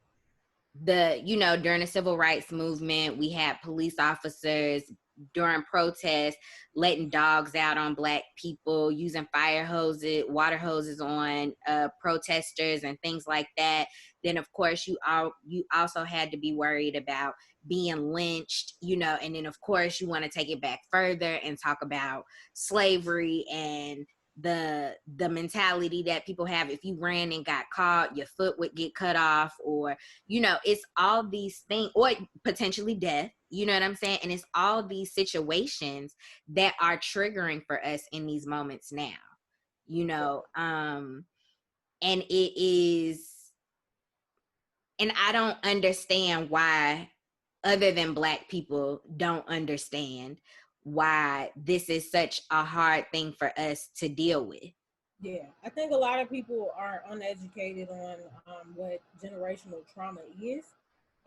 the civil rights movement, we had police officers during protests letting dogs out on Black people, using water hoses on protesters and things like that. Then, of course, you also had to be worried about being lynched, and then, of course, you want to take it back further and talk about slavery and the mentality that people have. If you ran and got caught, your foot would get cut off, or it's all these things, or potentially death, you know what I'm saying? And it's all these situations that are triggering for us in these moments now, and it is, and I don't understand why, other than Black people don't understand why this is such a hard thing for us to deal with. Yeah, I think a lot of people are uneducated on what generational trauma is.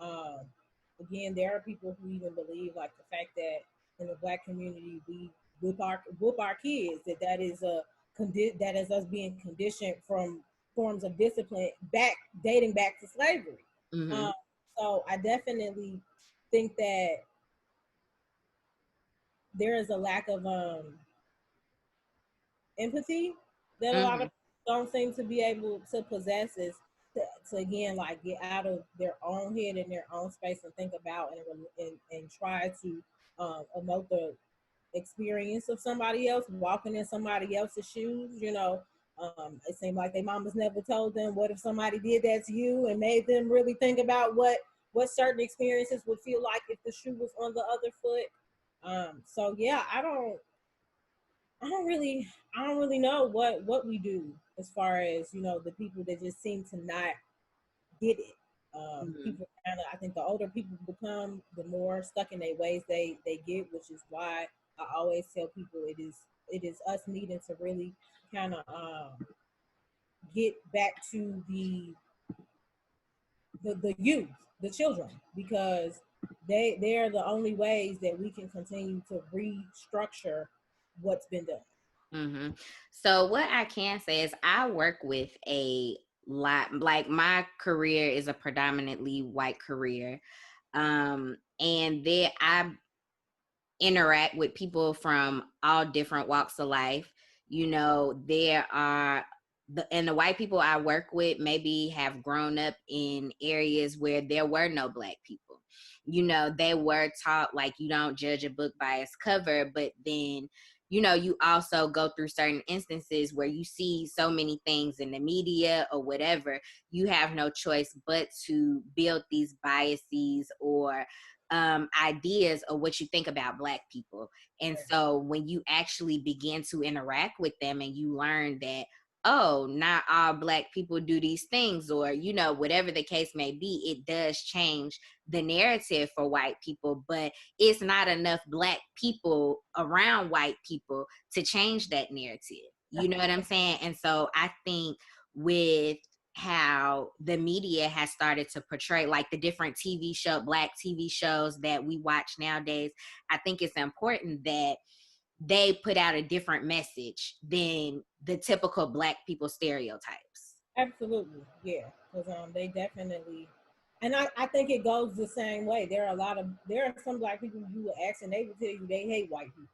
Um, Again, there are people who even believe, like, the fact that in the Black community we whoop our kids, that is that is us being conditioned from forms of discipline dating back to slavery. Mm-hmm. So I definitely think that there is a lack of empathy that a lot of people don't seem to be able to possess, is to again, like, get out of their own head and their own space and think about and try to emote the experience of somebody else, walking in somebody else's shoes. It seemed like their mamas never told them, what if somebody did that to you, and made them really think about what certain experiences would feel like if the shoe was on the other foot. So yeah, I don't really know what we do as far as, the people that just seem to not get it. People kind of, I think the older people become, the more stuck in their ways they get, which is why I always tell people it is us needing to really kind of get back to the youth, the children, because they're the only ways that we can continue to restructure what's been done. Mm-hmm. So what I can say is I work with a lot, like my career is a predominantly white career. And there I interact with people from all different walks of life. There are the white people I work with maybe have grown up in areas where there were no Black people. They were taught, like, you don't judge a book by its cover, but then you also go through certain instances where you see so many things in the media or whatever, you have no choice but to build these biases or ideas of what you think about Black people. And so when you actually begin to interact with them and you learn that, oh, not all Black people do these things, or, whatever the case may be, it does change the narrative for white people, but it's not enough Black people around white people to change that narrative. You know what I'm saying? And so I think with how the media has started to portray, like, the different Black TV shows that we watch nowadays, I think it's important that they put out a different message than the typical Black people stereotypes. Absolutely, yeah, because they definitely, and I think it goes the same way. There are some Black people you will ask, and they will tell you they hate white people.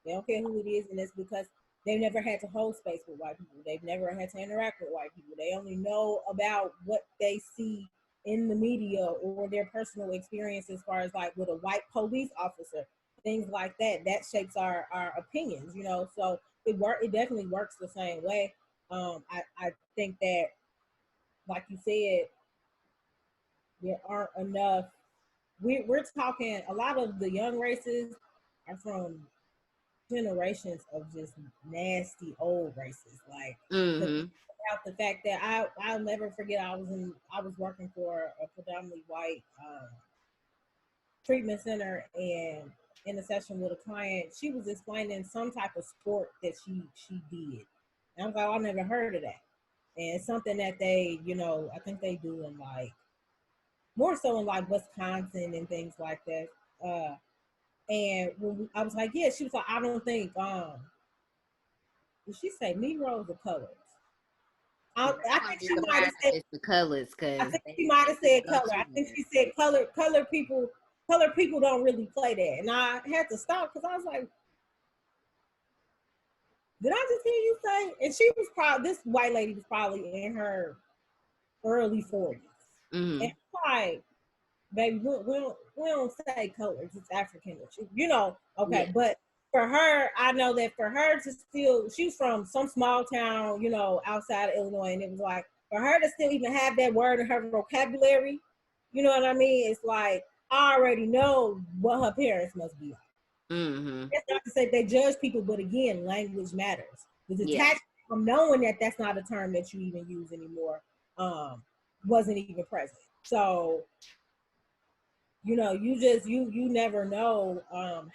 They don't care who it is, and it's because they've never had to hold space with white people. They've never had to interact with white people. They only know about what they see in the media or their personal experience, as far as, like, with a white police officer, things like that. That shapes our opinions, So it definitely works the same way. I think that, like you said, there aren't enough. We're talking, a lot of the young races are from generations of just nasty old races. Like, about the fact that I'll never forget, I was working for a predominantly white treatment center, and in a session with a client, she was explaining some type of sport that she did. And I was like, I never heard of that. And it's something that they, I think they do in, like, more so in, like, Wisconsin and things like that. And I was like, yeah, she was like, I don't think, did she say Negroes or colors? I think she might have said the colors, I because think she might have said color. I think she said color. Color people don't really play that. And I had to stop because I was like, did I just hear you say? And she was probably, this white lady was probably in her early 40s. And like, baby, we don't say colors. It's African, okay. Yeah. But for her, I know that for her to still, she's from some small town, you know, outside of Illinois, and it was like for her to still even have that word in her vocabulary, you know what I mean? It's like I already know what her parents must be like. Mm-hmm. That's not to say they judge people, but again, language matters. The detachment from knowing that that's not a term that you even use anymore wasn't even present. So you know, you never know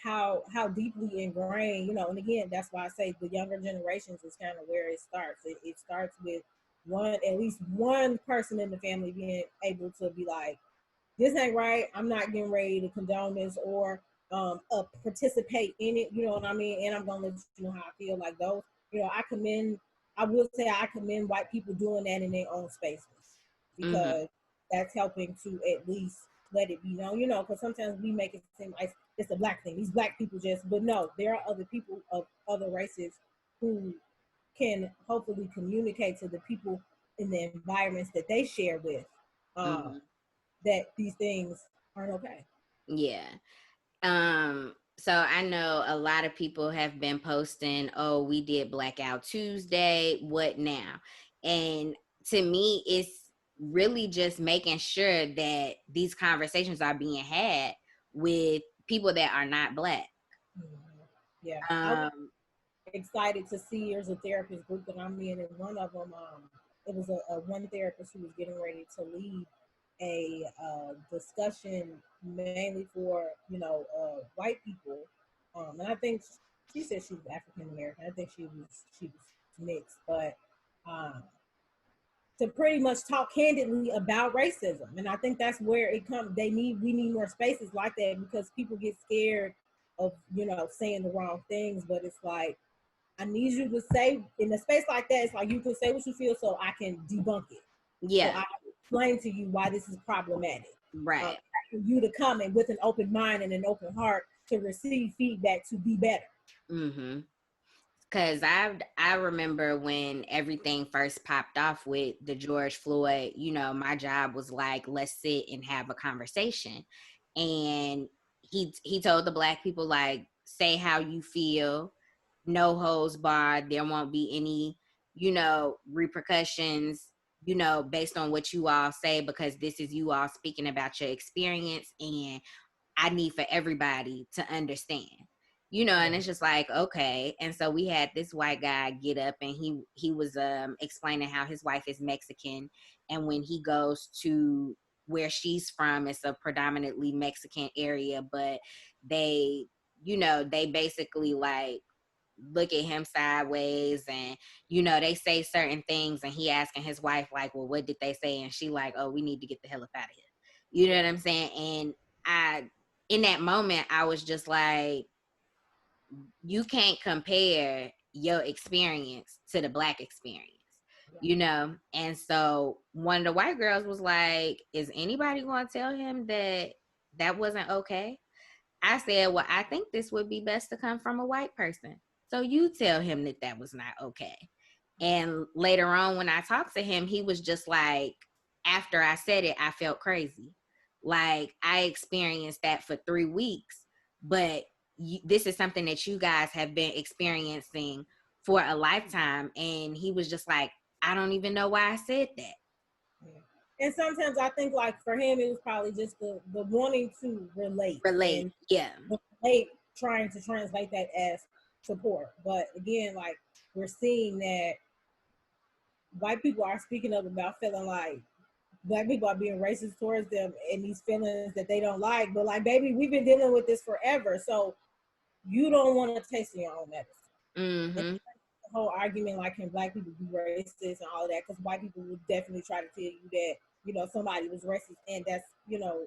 how deeply ingrained, you know, and again, that's why I say the younger generations is kind of where it starts. It starts with at least one person in the family being able to be like, this ain't right. I'm not getting ready to condone this or participate in it. You know what I mean? And I'm gonna let you know how I feel. Like those, you know, I will say I commend white people doing that in their own spaces because that's helping to at least let it be known. You know, because sometimes we make it seem like it's a black thing. These black people but no, there are other people of other races who can hopefully communicate to the people in the environments that they share with. That these things aren't okay. Yeah. So I know a lot of people have been posting, oh, we did Blackout Tuesday, what now? And to me, it's really just making sure that these conversations are being had with people that are not Black. Yeah. I was excited to see there's a therapist group that I'm in, and one of them, it was a one therapist who was getting ready to lead a discussion mainly for, you know, white people, and I think she said she was African American. I think she was mixed, but to pretty much talk candidly about racism, and I think that's where it comes. We need more spaces like that because people get scared of, you know, saying the wrong things, but it's like I need you to say in a space like that, it's like you can say what you feel so I can debunk it. Yeah. So I can explain to you why this is problematic. Right. For you to come in with an open mind and an open heart to receive feedback to be better. Mm-hmm. Because I remember when everything first popped off with the George Floyd, you know, my job was like, let's sit and have a conversation. And he told the Black people, like, say how you feel, no holds barred. There won't be any, you know, repercussions, you know, based on what you all say, because this is you all speaking about your experience. And I need for everybody to understand, you know. And it's just like, okay. And so we had this white guy get up, and he was explaining how his wife is Mexican, and when he goes to where she's from, it's a predominantly Mexican area, but they, you know, they basically like look at him sideways, and you know, they say certain things, and he asking his wife like, well, what did they say? And she like, oh, we need to get the hell up out of here, you know what I'm saying? And in that moment, I was just like, you can't compare your experience to the Black experience, you know? And so one of the white girls was like, is anybody going to tell him that that wasn't okay? I said, well, I think this would be best to come from a white person. So you tell him that that was not okay. And later on, when I talked to him, he was just like, after I said it, I felt crazy. Like, I experienced that for 3 weeks, but this is something that you guys have been experiencing for a lifetime. And he was just like, I don't even know why I said that. Yeah. And sometimes I think like for him, it was probably just the wanting to relate. And Yeah. Relate, trying to translate that as support. But again, like we're seeing that white people are speaking up about feeling like Black people are being racist towards them and these feelings that they don't like. But like, baby, we've been dealing with this forever. So you don't want to taste your own medicine. Mm-hmm. The whole argument like, can Black people be racist and all of that? Because white people will definitely try to tell you that, you know, somebody was racist, and that's, you know,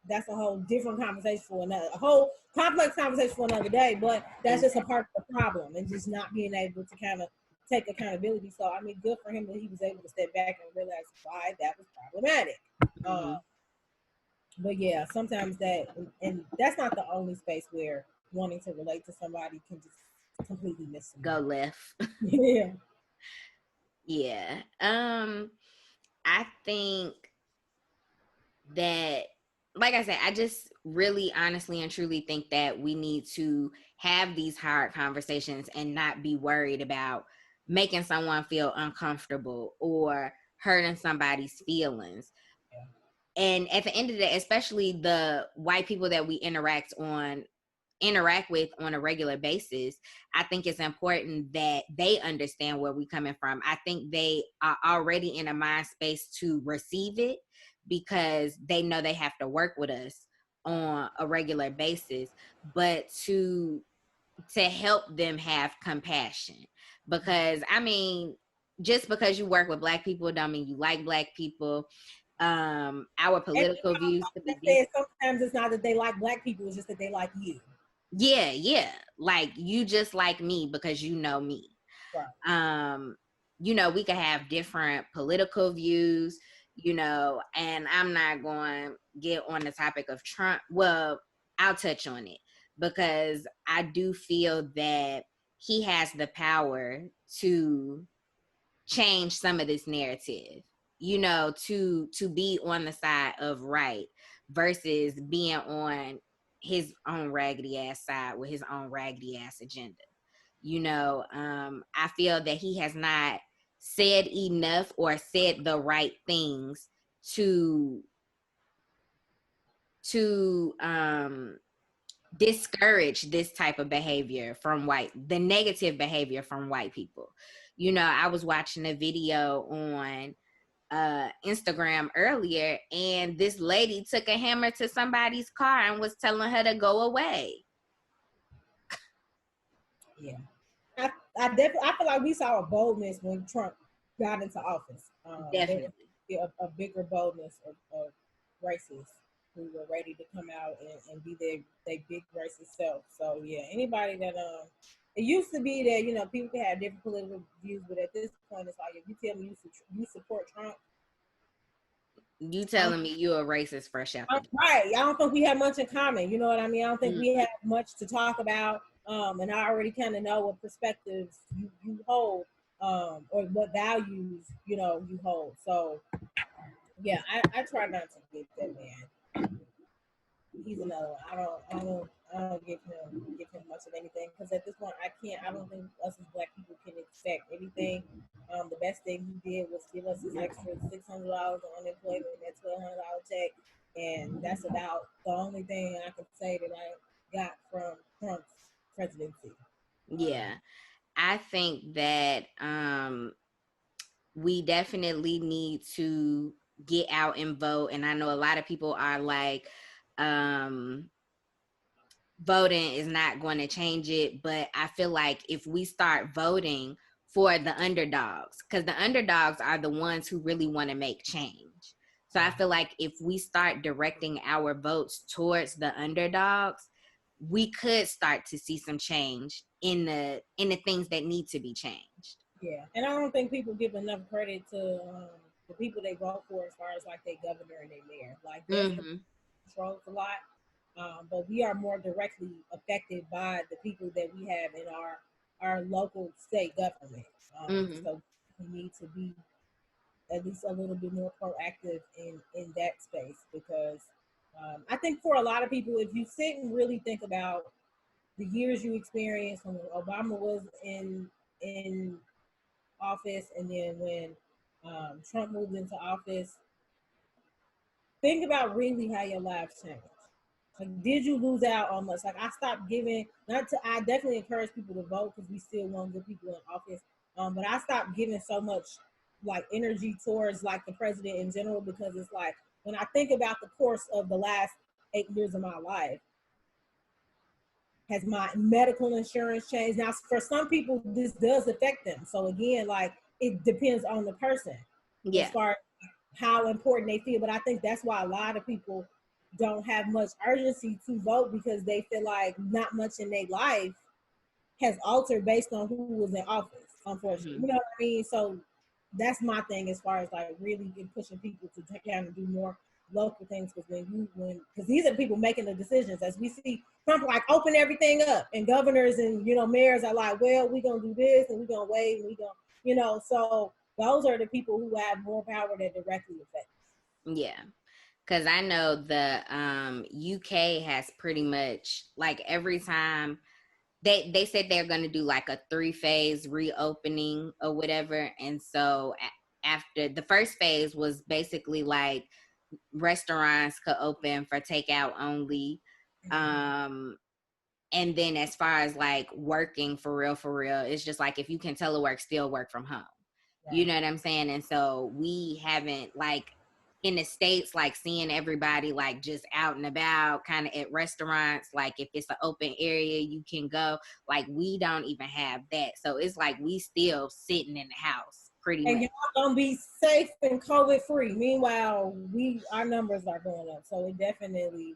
that's a whole different conversation for a whole complex conversation for another day. But that's just a part of the problem, and just not being able to kind of take accountability. So I mean, good for him that he was able to step back and realize why that was problematic. But yeah, sometimes that, and that's not the only space where wanting to relate to somebody can just completely miss them. Go left. Yeah. Yeah. I think that like I said, I just really honestly and truly think that we need to have these hard conversations and not be worried about making someone feel uncomfortable or hurting somebody's feelings. And at the end of the day, especially the white people that we interact with on a regular basis, I think it's important that they understand where we're coming from. I think they are already in a mind space to receive it because they know they have to work with us on a regular basis, but to help them have compassion. Because I mean, just because you work with black people don't mean you like black people. Our And political views could be they different. said sometimes it's not that they like black people, it's just that they like you. Yeah. Like you just like me because you know me. Right. We could have different political views, and I'm not going to get on the topic of Trump. Well, I'll touch on it because I do feel that he has the power to change some of this narrative, to be on the side of right versus being on his own raggedy ass side with his own raggedy ass agenda. I feel that he has not said enough or said the right things to discourage this type of behavior from the negative behavior from white people. I was watching a video on Instagram earlier, and this lady took a hammer to somebody's car and was telling her to go away. Yeah. I feel like we saw a boldness when Trump got into office. There was Definitely. a bigger boldness of racists who were ready to come out and be their big racist self. So yeah, anybody that it used to be that people can have different political views, but at this point, it's like if you tell me you support Trump, You telling me you're a racist fresh out the door. right? I don't think we have much in common. You know what I mean? I don't think Mm. we have much to talk about. And I already kind of know what perspectives you hold, or what values you hold. So yeah, I try not to get that man. He's another one. I don't give him much of anything because at this point I don't think us as black people can expect anything. The best thing he did was give us his extra $600 on unemployment, that $1,200 check, and that's about the only thing I can say that I got from Trump's presidency. Yeah. I think that we definitely need to get out and vote. And I know a lot of people are like, voting is not going to change it. But I feel like if we start voting for the underdogs, because the underdogs are the ones who really want to make change. So I feel like if we start directing our votes towards the underdogs, we could start to see some change in the things that need to be changed. Yeah, and I don't think people give enough credit to the people they vote for as far as like their governor and their mayor. Like there's controls a lot, but we are more directly affected by the people that we have in our local state government. So we need to be at least a little bit more proactive in that space because I think for a lot of people, if you sit and really think about the years you experienced when Obama was in office and then when Trump moved into office, think about really how your lives changed. Like, did you lose out on much? Like, I stopped giving. I definitely encourage people to vote because we still want good people in office. But I stopped giving so much like energy towards like the president in general because it's like when I think about the course of the last 8 years of my life, has my medical insurance changed? Now, for some people, this does affect them. So again, like it depends on the person as Yeah. far as how important they feel. But I think that's why a lot of people don't have much urgency to vote because they feel like not much in their life has altered based on who was in office, unfortunately. You know what I mean? So that's my thing as far as like really pushing people to kind of do more local things because because these are people making the decisions as we see Trump like open everything up and governors and mayors are like, well, we're gonna do this and we're gonna wait and we're gonna so those are the people who have more power that directly affect. Yeah. Because I know the UK has pretty much like every time they said they're going to do like a 3-phase reopening or whatever. And so after the first phase was basically like restaurants could open for takeout only. And then as far as like working for real, it's just like if you can telework, still work from home. Right. You know what I'm saying? And so we haven't like in the States, like seeing everybody like just out and about kind of at restaurants, like if it's an open area, you can go. Like we don't even have that. So it's like we still sitting in the house pretty much. And y'all gonna be safe and COVID free. Meanwhile, our numbers are going up. So it definitely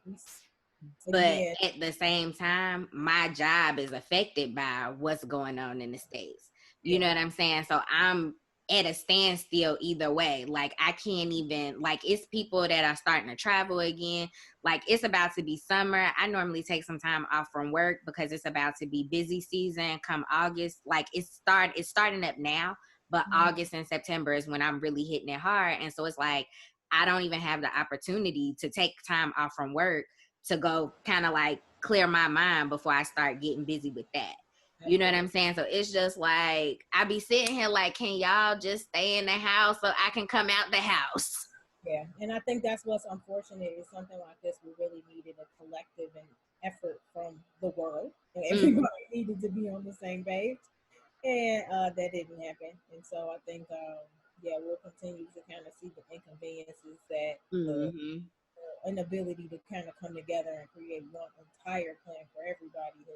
but at the same time, my job is affected by what's going on in the States. You know what I'm saying? So I'm at a standstill either way. Like I can't even, like it's people that are starting to travel again. Like it's about to be summer. I normally take some time off from work because it's about to be busy season come August. Like it's starting up now, but August and September is when I'm really hitting it hard. And so it's like, I don't even have the opportunity to take time off from work to go kind of like clear my mind before I start getting busy with that. You know what I'm saying? So it's just like, I be sitting here like, can y'all just stay in the house so I can come out the house? Yeah, and I think that's what's unfortunate is something like this. We really needed a collective and effort from the world. And everybody needed to be on the same page. And that didn't happen. And so I think, we'll continue to kind of see the inconveniences that the inability to kind of come together and create one entire plan for everybody.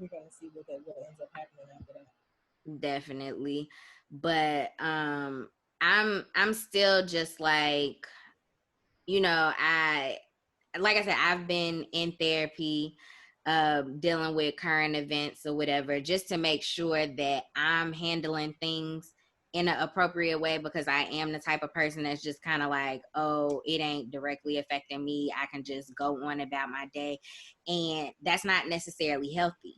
We're going to see what ends up happening after that. Definitely. But I'm still just like, you know, like I said, I've been in therapy, dealing with current events or whatever, just to make sure that I'm handling things in an appropriate way, because I am the type of person that's just kind of like, oh, it ain't directly affecting me. I can just go on about my day. And that's not necessarily healthy.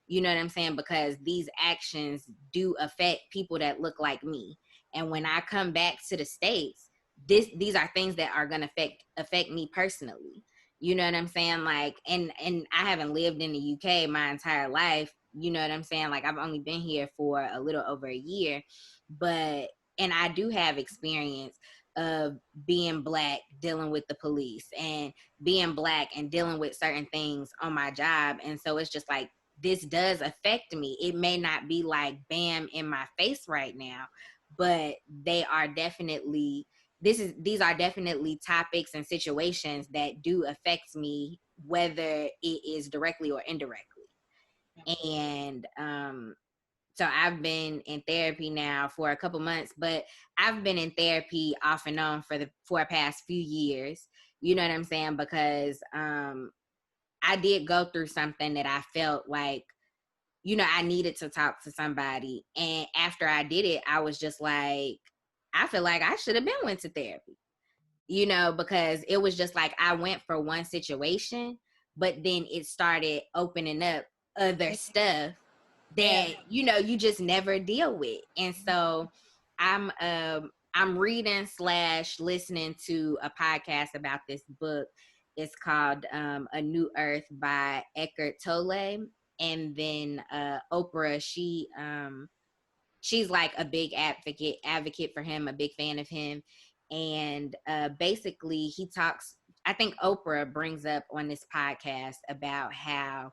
You know what I'm saying? Because these actions do affect people that look like me. And when I come back to the States, these are things that are going to affect me personally. You know what I'm saying? Like, and I haven't lived in the UK my entire life. You know what I'm saying? Like, I've only been here for a little over a year, and I do have experience of being Black, dealing with the police, and being Black and dealing with certain things on my job. And so it's just like, this does affect me. It may not be like bam in my face right now, but these are definitely topics and situations that do affect me, whether it is directly or indirectly. And so I've been in therapy now for a couple months, but I've been in therapy off and on for the past few years. You know what I'm saying? Because I did go through something that I felt like, you know, I needed to talk to somebody. And after I did it, I was just like, I feel like I should have been went to therapy, you know, because it was just like I went for one situation, but then it started opening up other stuff that, you know, you just never deal with. And so I'm reading / listening to a podcast about this book. It's called A New Earth by Eckhart Tolle. And then Oprah, she's like a big advocate for him, a big fan of him. And basically he talks, I think Oprah brings up on this podcast about how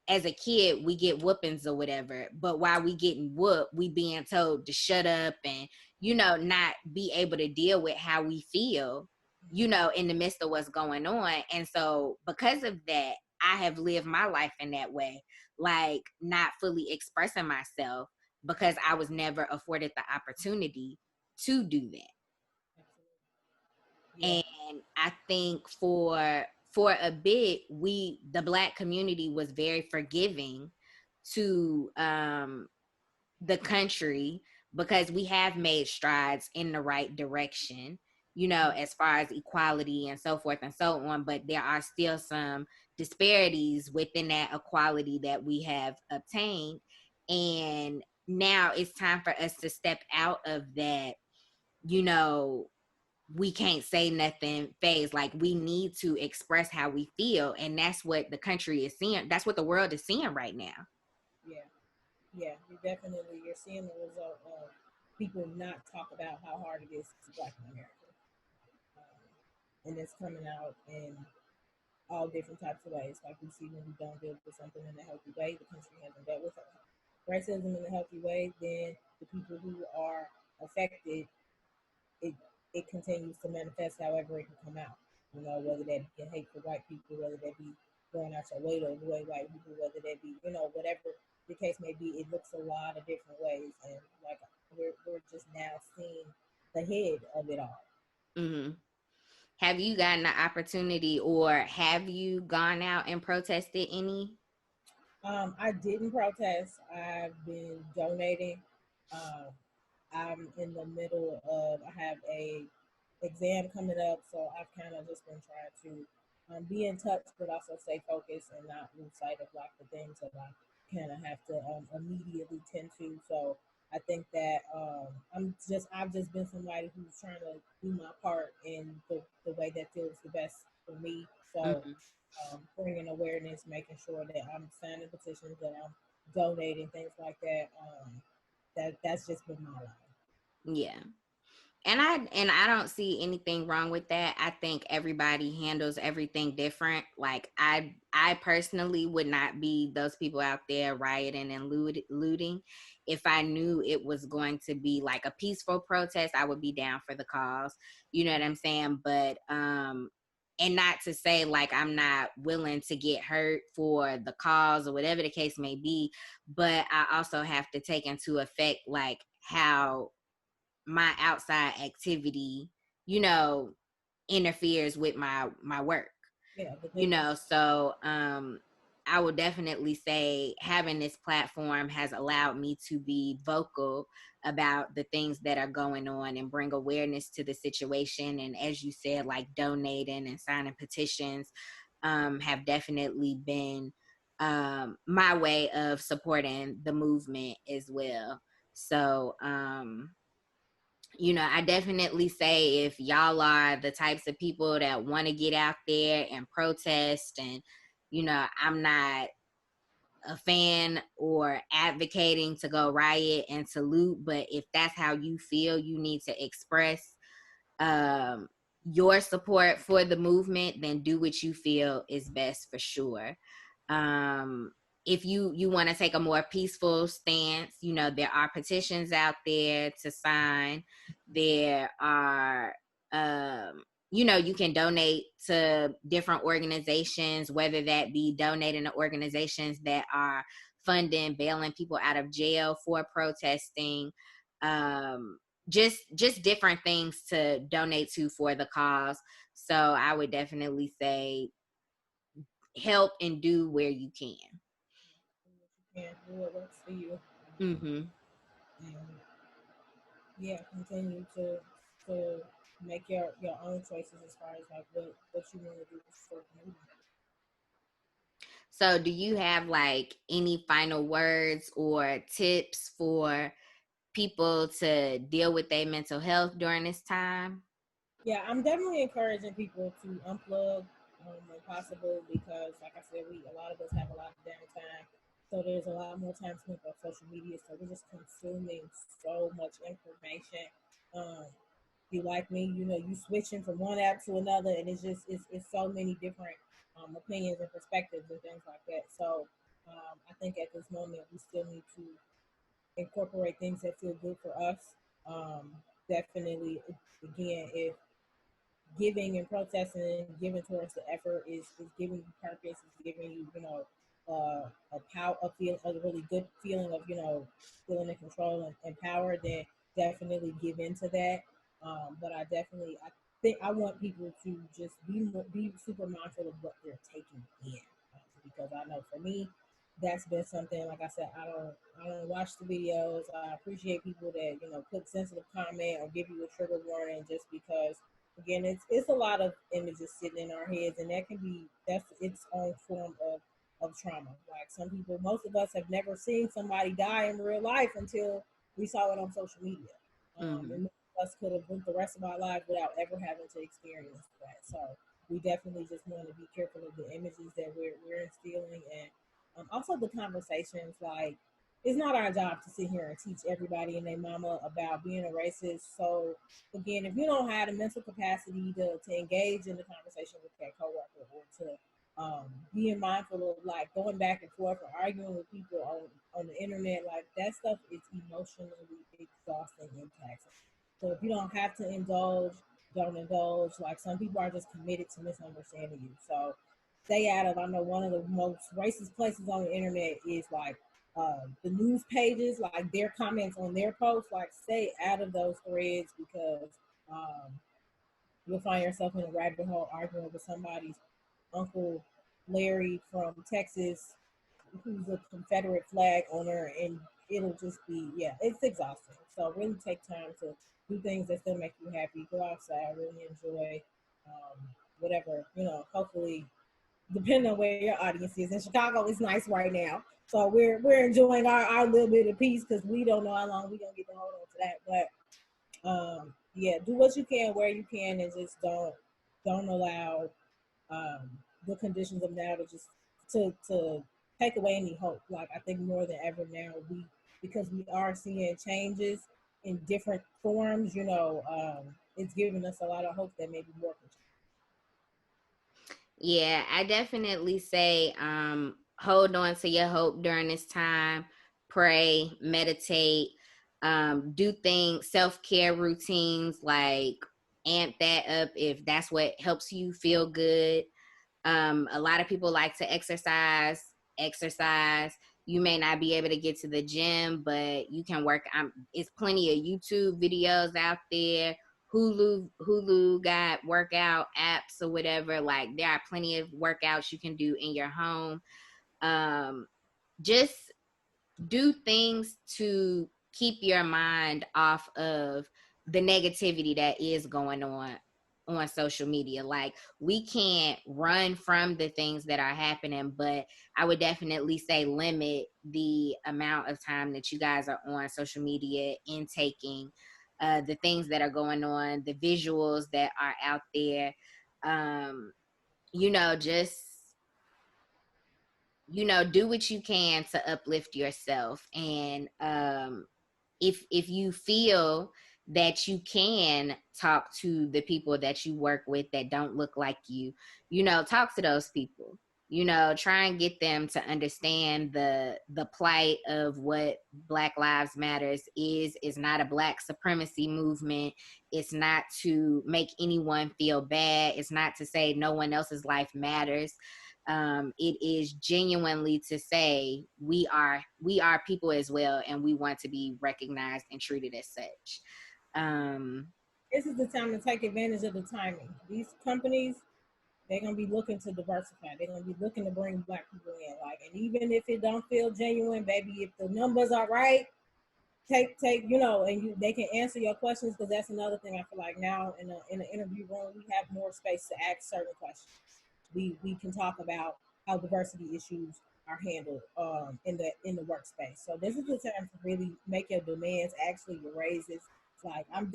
as a kid we get whoopings or whatever, but while we getting whooped, we being told to shut up and, you know, not be able to deal with how we feel, you know, in the midst of what's going on. And so because of that, I have lived my life in that way, like not fully expressing myself because I was never afforded the opportunity to do that. Yeah. And I think for a bit, the Black community was very forgiving to the country, because we have made strides in the right direction, you know, as far as equality and so forth and so on. But there are still some disparities within that equality that we have obtained. And now it's time for us to step out of that, you know, we can't say nothing phase. Like, we need to express how we feel, and that's what the country is seeing. That's what the world is seeing right now. Yeah, yeah, you're seeing the result of people not talk about how hard it is to Black America, um, and it's coming out in all different types of ways. Like we see when we don't deal with something in a healthy way, the country hasn't dealt with racism in a healthy way. Then the people who are affected, it it continues to manifest however it can come out. You know, whether that be hate for white people, whether that be going out your way to avoid white people, whether that be, you know, whatever the case may be, it looks a lot of different ways. And like we're just now seeing the head of it all. Mm-hmm. Have you gotten the opportunity, or have you gone out and protested any? I didn't protest. I've been donating. Um, I'm in the middle of. I have a exam coming up, so I've kind of just been trying to be in touch, but also stay focused and not lose sight of like the things that I kind of have to immediately tend to. So I think that I've just been somebody who's trying to do my part in the way that feels the best for me. So Mm-hmm. bringing awareness, making sure that I'm signing petitions, that I'm donating things like that. That's just been my life. Yeah. And I don't see anything wrong with that. I think everybody handles everything different. Like, I personally would not be those people out there rioting and looting. If I knew it was going to be like a peaceful protest, I would be down for the cause. You know what I'm saying? But and not to say like I'm not willing to get hurt for the cause or whatever the case may be, but I also have to take into effect like how my outside activity, you know, interferes with my work. Yeah, the You business. know, so I would definitely say having this platform has allowed me to be vocal about the things that are going on and bring awareness to the situation. And as you said, like donating and signing petitions have definitely been my way of supporting the movement as well. So you know, I definitely say if y'all are the types of people that want to get out there and protest, and, you know, I'm not a fan or advocating to go riot and to loot, but if that's how you feel, you need to express um, your support for the movement, then do what you feel is best for sure. Um, if you want to take a more peaceful stance, you know, there are petitions out there to sign. There are, you know, you can donate to different organizations, whether that be donating to organizations that are funding bailing people out of jail for protesting. Um, just different things to donate to for the cause. So I would definitely say help and do where you can. You can do what works for you. Mm-hmm. And yeah, continue to make your own choices as far as like what you want to do for the movement. So do you have like any final words or tips for people to deal with their mental health during this time? Yeah, I'm definitely encouraging people to unplug when possible because, like I said, we a lot of us have a lot of downtime, so there's a lot more time spent on social media. So we're just consuming so much information. Um, if you like me, you know, you switching from one app to another, and it's so many different opinions and perspectives and things like that. So I think at this moment we still need to incorporate things that feel good for us. Um, Definitely, again, if giving and protesting and giving towards the effort is giving you purpose, is giving you, you know, a power, a really good feeling of, you know, feeling in control and power, then definitely give into that. But I think I want people to just be super mindful of what they're taking in, because I know for me, that's been something. Like I said, I don't watch the videos. I appreciate people that, you know, put sensitive comment or give you a trigger warning just because again, it's a lot of images sitting in our heads, and that can be that's its own form of trauma. Like some people, most of us have never seen somebody die in real life until we saw it on social media. Mm-hmm. And us could have lived the rest of our lives without ever having to experience that. So we definitely just want to be careful of the images that we're instilling, and also the conversations. Like, it's not our job to sit here and teach everybody and their mama about being a racist. So again, if you don't have the mental capacity to engage in the conversation with that coworker, or to being mindful of like going back and forth or arguing with people on the internet, like that stuff is emotionally exhausting and taxing. So if you don't have to indulge, don't indulge. Like, some people are just committed to misunderstanding you. So stay out of. I know one of the most racist places on the internet is like the news pages, like their comments on their posts. Like, stay out of those threads, because um, you'll find yourself in a rabbit hole arguing with somebody's Uncle Larry from Texas, who's a Confederate flag owner, and it'll just be, yeah, it's exhausting. So really take time to do things that still make you happy. Go outside, really enjoy whatever, hopefully, depending on where your audience is. In Chicago, it's nice right now. So we're enjoying our little bit of peace, because we don't know how long we're gonna get to hold on to that. But yeah, do what you can where you can, and just don't allow um, the conditions of now to just to take away any hope. Like, I think more than ever now, because we are seeing changes in different forms, it's giving us a lot of hope that maybe more can change. Yeah, I definitely say hold on to your hope during this time. Pray, meditate, do things, self-care routines, like amp that up if that's what helps you feel good. A lot of people like to exercise. You may not be able to get to the gym, but you can work. It's plenty of YouTube videos out there. Hulu got workout apps or whatever. Like, there are plenty of workouts you can do in your home. Just do things to keep your mind off of the negativity that is going on social media. Like, we can't run from the things that are happening, but I would definitely say limit the amount of time that you guys are on social media, intaking the things that are going on, the visuals that are out there. Just do what you can to uplift yourself. And if you feel that you can talk to the people that you work with that don't look like you, talk to those people. Try and get them to understand the plight of what Black Lives Matters is not a Black supremacy movement. It's not to make anyone feel bad. It's not to say no one else's life matters. It is genuinely to say we are people as well, and we want to be recognized and treated as such. This is the time to take advantage of the timing. These companies, they're gonna be looking to diversify. They're gonna be looking to bring Black people in. Like, and even if it don't feel genuine, baby, if the numbers are right, take and they can answer your questions, because that's another thing I feel like now in an interview room we have more space to ask certain questions. We can talk about how diversity issues are handled in the workspace. So this is the time to really make your demands, actually your raises. Like, I'm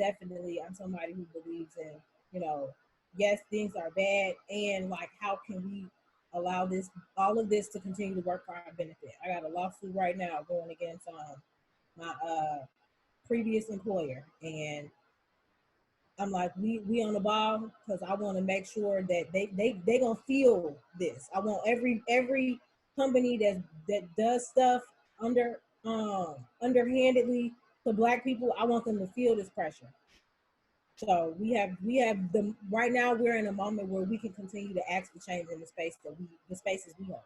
somebody who believes in, yes, things are bad, and like, how can we allow all of this to continue to work for our benefit? I got a lawsuit right now going against my previous employer, and I'm like, we on the ball, because I want to make sure that they gonna feel this. I want every company that does stuff underhandedly to Black people, I want them to feel this pressure. So we have the right now we're in a moment where we can continue to ask for change in the spaces we hold.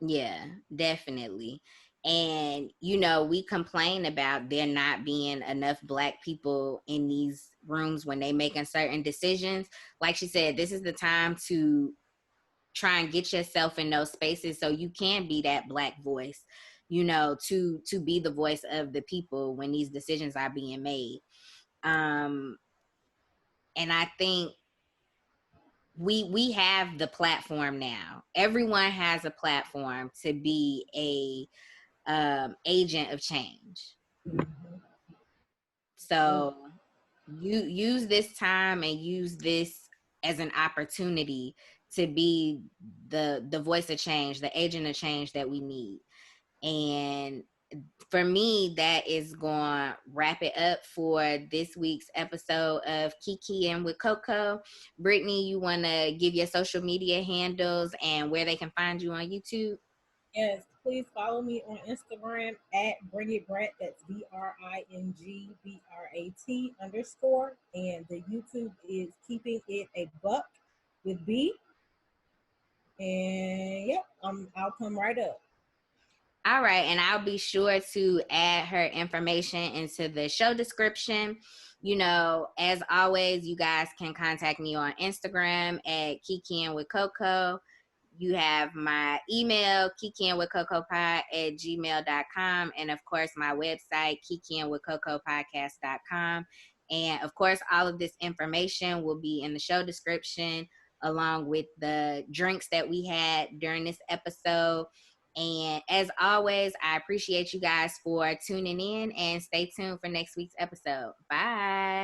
Yeah, definitely. And we complain about there not being enough Black people in these rooms when they making certain decisions. Like she said, this is the time to try and get yourself in those spaces so you can be that Black voice, to be the voice of the people when these decisions are being made. And I think we have the platform now. Everyone has a platform to be a agent of change. Mm-hmm. So You use this time and use this as an opportunity to be the voice of change, the agent of change that we need. And for me, that is going to wrap it up for this week's episode of kiki'ing with Coco. Brittany, you want to give your social media handles and where they can find you on YouTube? Yes, please follow me on Instagram at Bring It Brat. That's BringItBrat_. And the YouTube is Keeping It a Buck with B. And yep, I'll come right up. All right, and I'll be sure to add her information into the show description. You know, as always, you guys can contact me on Instagram at kiki'ing with Coco. You have my email, kiki'ingwithcocopod@gmail.com. And of course, my website, kiki'ingwithcocopodcast.com. And of course, all of this information will be in the show description along with the drinks that we had during this episode. And as always, I appreciate you guys for tuning in and stay tuned for next week's episode. Bye.